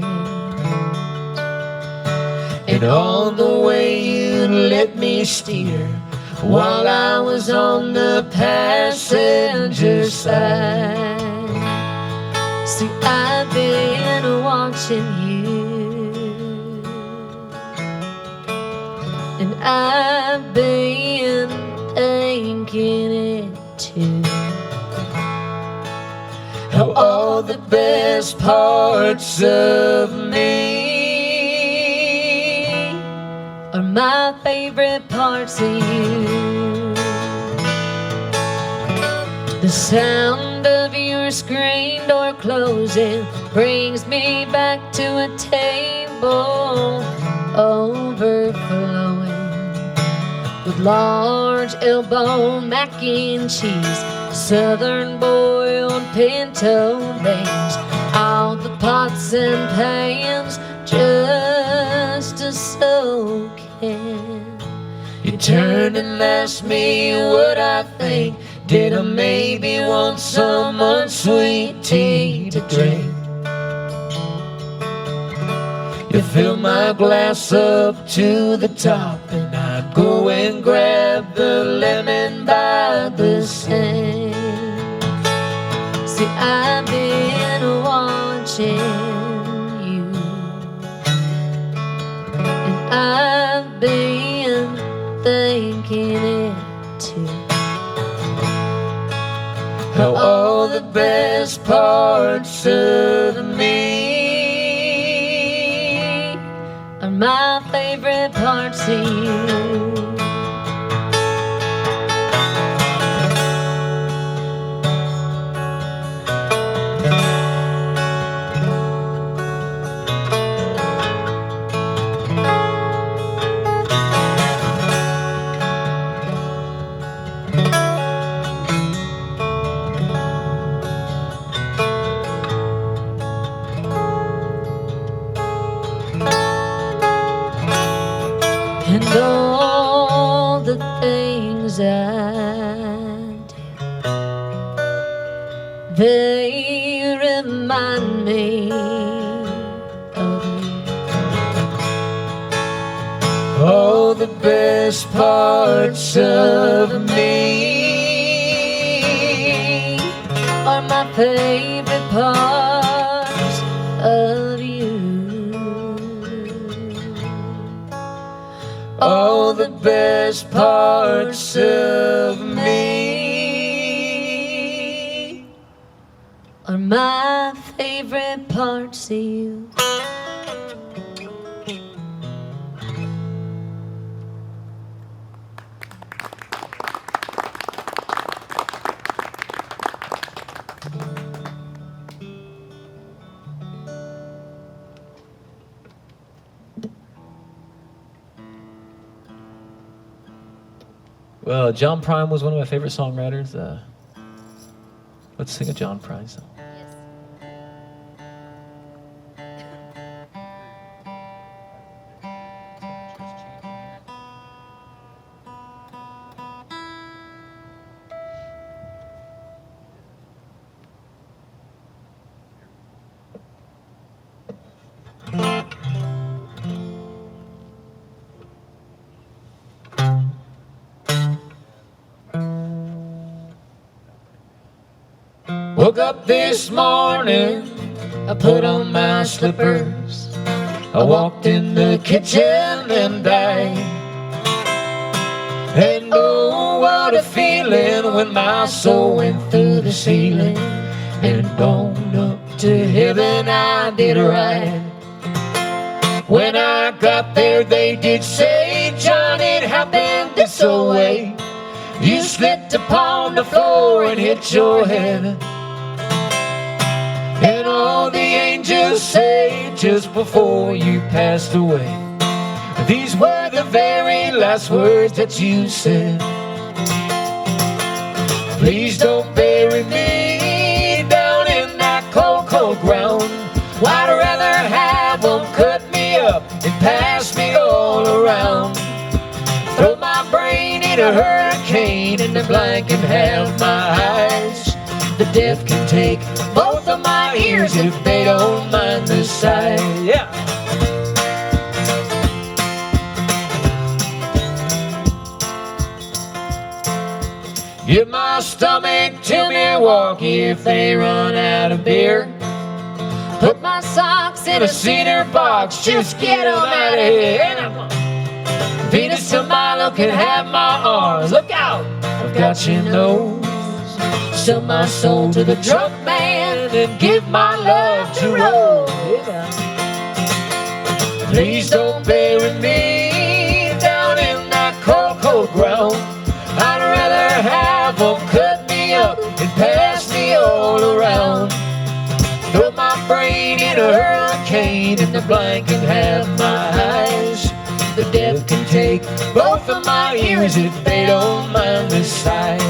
And on the way you let me steer while I was on the passenger side. See, I've been watching you, and I've been thinking it too, how all the best parts of me are my favorite parts of you. The sound of your screen door closing brings me back to a table overflowing with large elbow mac and cheese, southern boiled pinto beans, all the pots and pans just a soaking. You turn and ask me what I think. Did I maybe want some unsweet tea to drink? You fill my glass up to the top, and I'd go and grab the lemon by the sink. See, I've been watching you, and I've been thinking it too, how all the best parts of me are my favorite parts of you. And all the things I do, they remind me of you. All the best parts of me are my favorite parts of you. All the best parts of me are my favorite parts of you. Well, John Prine was one of my favorite songwriters. Let's sing a John Prine song. Yes. Woke up this morning, I put on my slippers, I walked in the kitchen and I, and oh, what a feeling when my soul went through the ceiling and on up to heaven I did right. When I got there they did say, John, it happened this way. You slipped upon the floor and hit your head. And all the angels say just before you passed away, these were the very last words that you said. Please don't bury me down in that cold, cold ground. I'd rather have them cut me up and pass me all around. Throw my brain in a hurricane and the blind can have my eyes. The deaf can take both of my ears if they don't mind the sight. Yeah. Give my stomach to Milwaukee if they run out of beer. Put my socks in a cedar box, just get them out of here. Venus to Milo can have my arms, look out, I've got your nose. Sell my soul to the drunk man and give my love to Rose. Please don't bury me down in that cold, cold ground. I'd rather have them cut me up and pass me all around. Throw my brain in a hurricane and the blind can have my eyes. The deaf can take both of my ears if they don't mind the sight.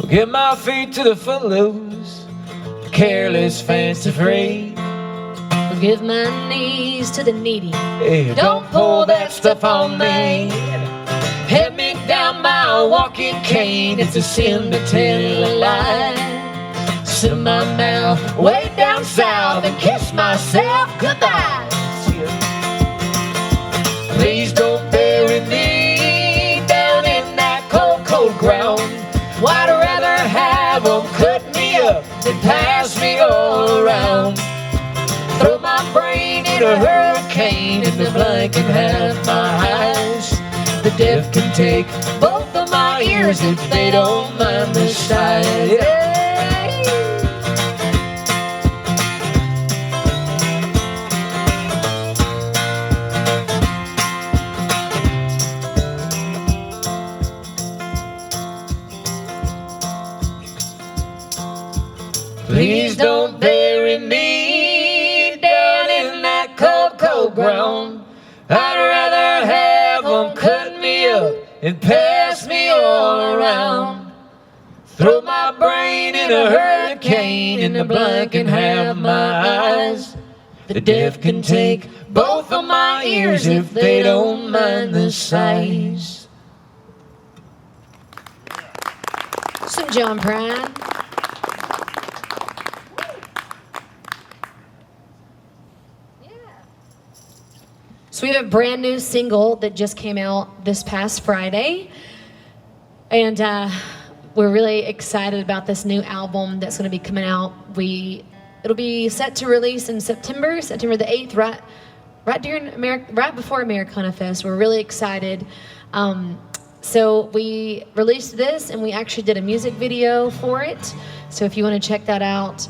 Give my feet to the footloose, careless, fancy free. Give my knees to the needy. Hey, don't pull that stuff on me. Head me down my walking cane. It's a sin to tell a lie. Sit my mouth way down south and kiss myself goodbye. Please don't bury me down in that cold, cold ground. I'd rather have them cut me up than pass me all around. Throw my brain in a hurricane and the blind can have my eyes. The deaf can take both of my ears if they don't mind the sight. Yeah. Please don't bury me down in that cold, cold ground. I'd rather have them cut me up and pass me all around. Throw my brain in a hurricane and the blind can have my eyes. The deaf can take both of my ears if they don't mind the size. Some John Prine. So we have a brand new single that just came out this past Friday. And we're really excited about this new album that's going to be coming out. It'll be set to release in September the 8th, right before Americana Fest. We're really excited. So we released this and we actually did a music video for it. So if you want to check that out,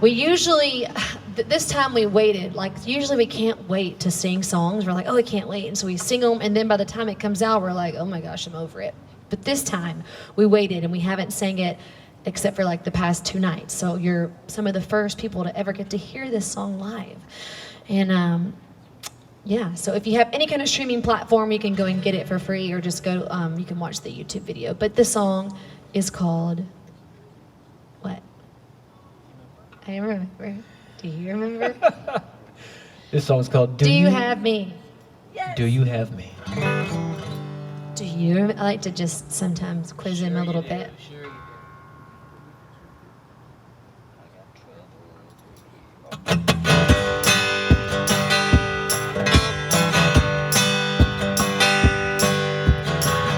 we usually, this time we waited. Like usually we can't wait to sing songs. We're like, oh, we can't wait. And so we sing them. And then by the time it comes out, we're like, oh my gosh, I'm over it. But this time we waited and we haven't sang it except for like the past 2 nights. So you're some of the first people to ever get to hear this song live. And yeah, so if you have any kind of streaming platform, you can go and get it for free or just go, you can watch the YouTube video. But the song is called, what? I remember. Do you remember? This song's called Do You Have Me? Yes. Do You Have Me? Do you? I like to just sometimes quiz him a little bit. Sure you do.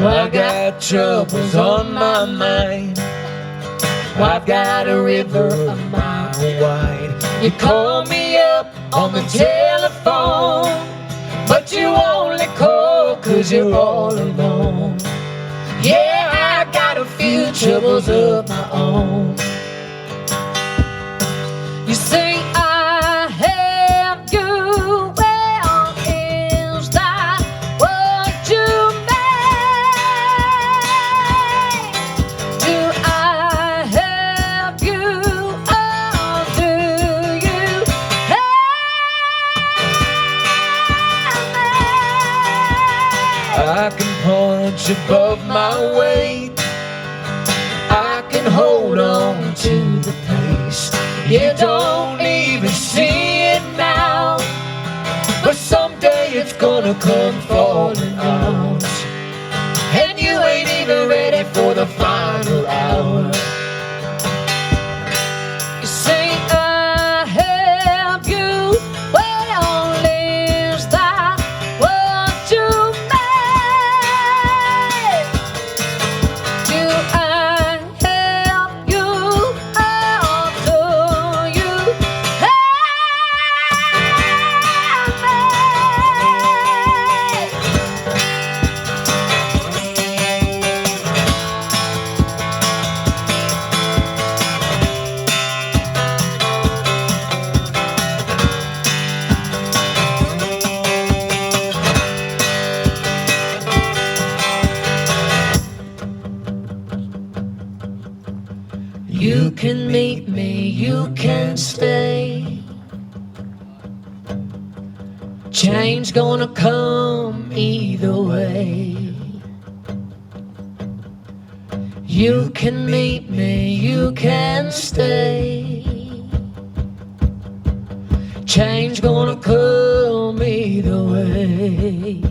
I got troubles on my mind. I've got a river a mile wide. You call me up on the telephone, but you only call 'cause you're all alone. Yeah, I got a few troubles of my own. You say I have you, well, is that what you mean? Do I have you, or do you have me? I can punch above my weight, I can hold on to the pace. You don't even see it now, but someday it's gonna come falling out, and you ain't even ready for the final hour. You say I have you, well, is that what you mean? Do I have you, or do you have me? You can meet me, you can stay. Change gonna come either way. You can meet me, you can stay. Change gonna come either way.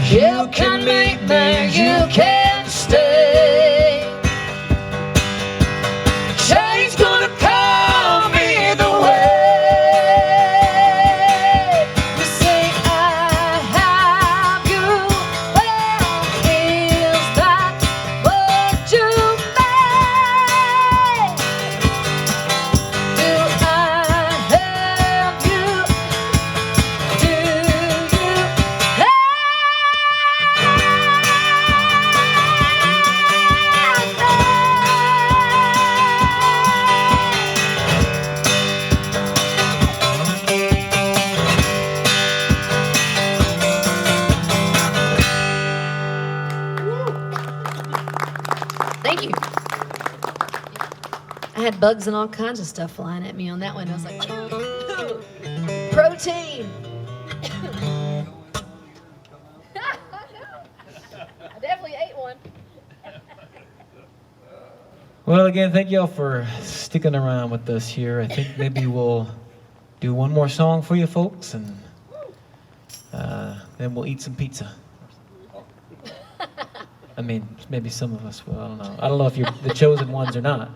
You can meet me, you can stay. Change gonna come either way. You say I have you, well, is that what you mean? Do I have you? Do you have me? Thank you. I had bugs and all kinds of stuff flying at me on that one. I was like, protein. I definitely ate one. Well, again, thank y'all for sticking around with us here. I think maybe we'll do one more song for you folks, and then we'll eat some pizza. I mean, maybe some of us will. I don't know. I don't know if you're the chosen ones or not.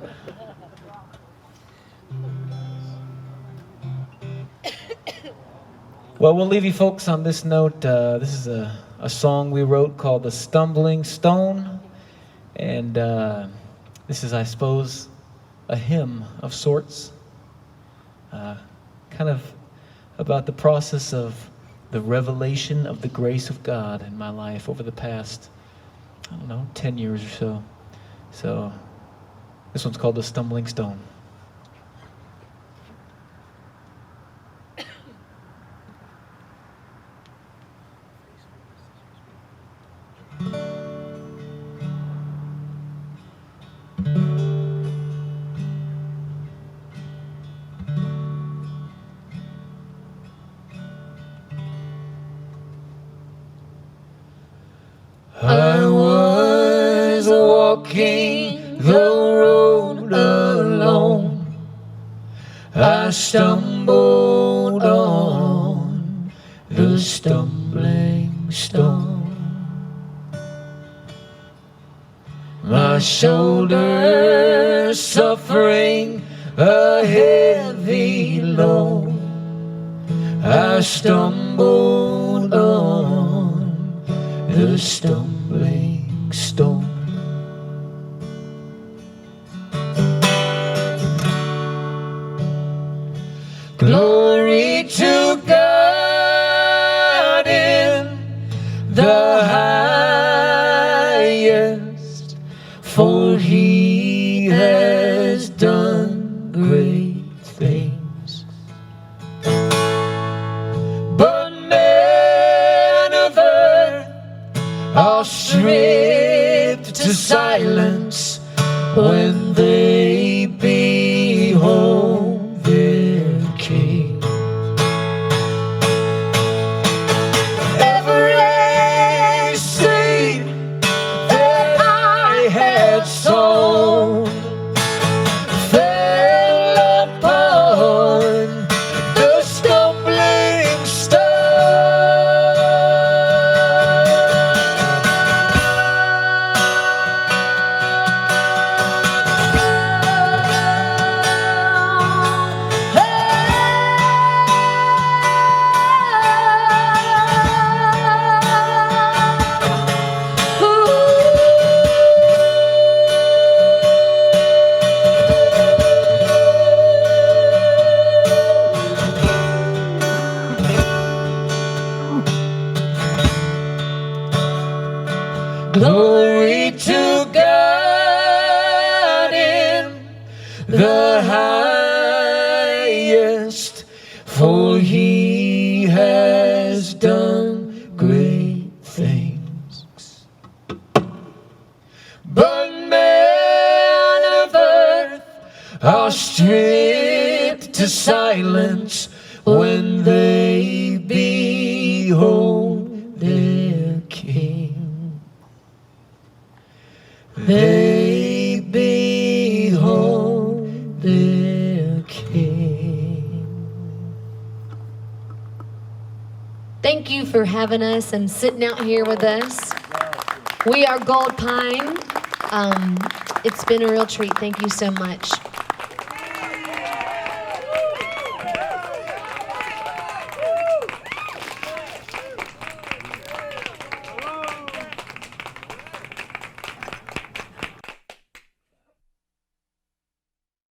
Well, we'll leave you folks on this note. This is a song we wrote called "The Stumbling Stone," and this is, I suppose, a hymn of sorts, kind of about the process of the revelation of the grace of God in my life over the past, I don't know, 10 years or so. So this one's called "The Stumbling Stone." I was walking the road alone. I stumbled on the stumbling stone. My shoulders suffering a heavy load. I stumbled on the stumbling stone. Glory to God in the highest, for he has done great things. But men of earth are stripped to silence when they behold their King. Every seed that I had sown fell upon the stumbling Glory to God in the highest, for he has done great things. But men of earth are stripped to silence when they behold their King. They behold their King. Thank you for having us and sitting out here with us. We are GOLDPINE. It's been a real treat. Thank you so much.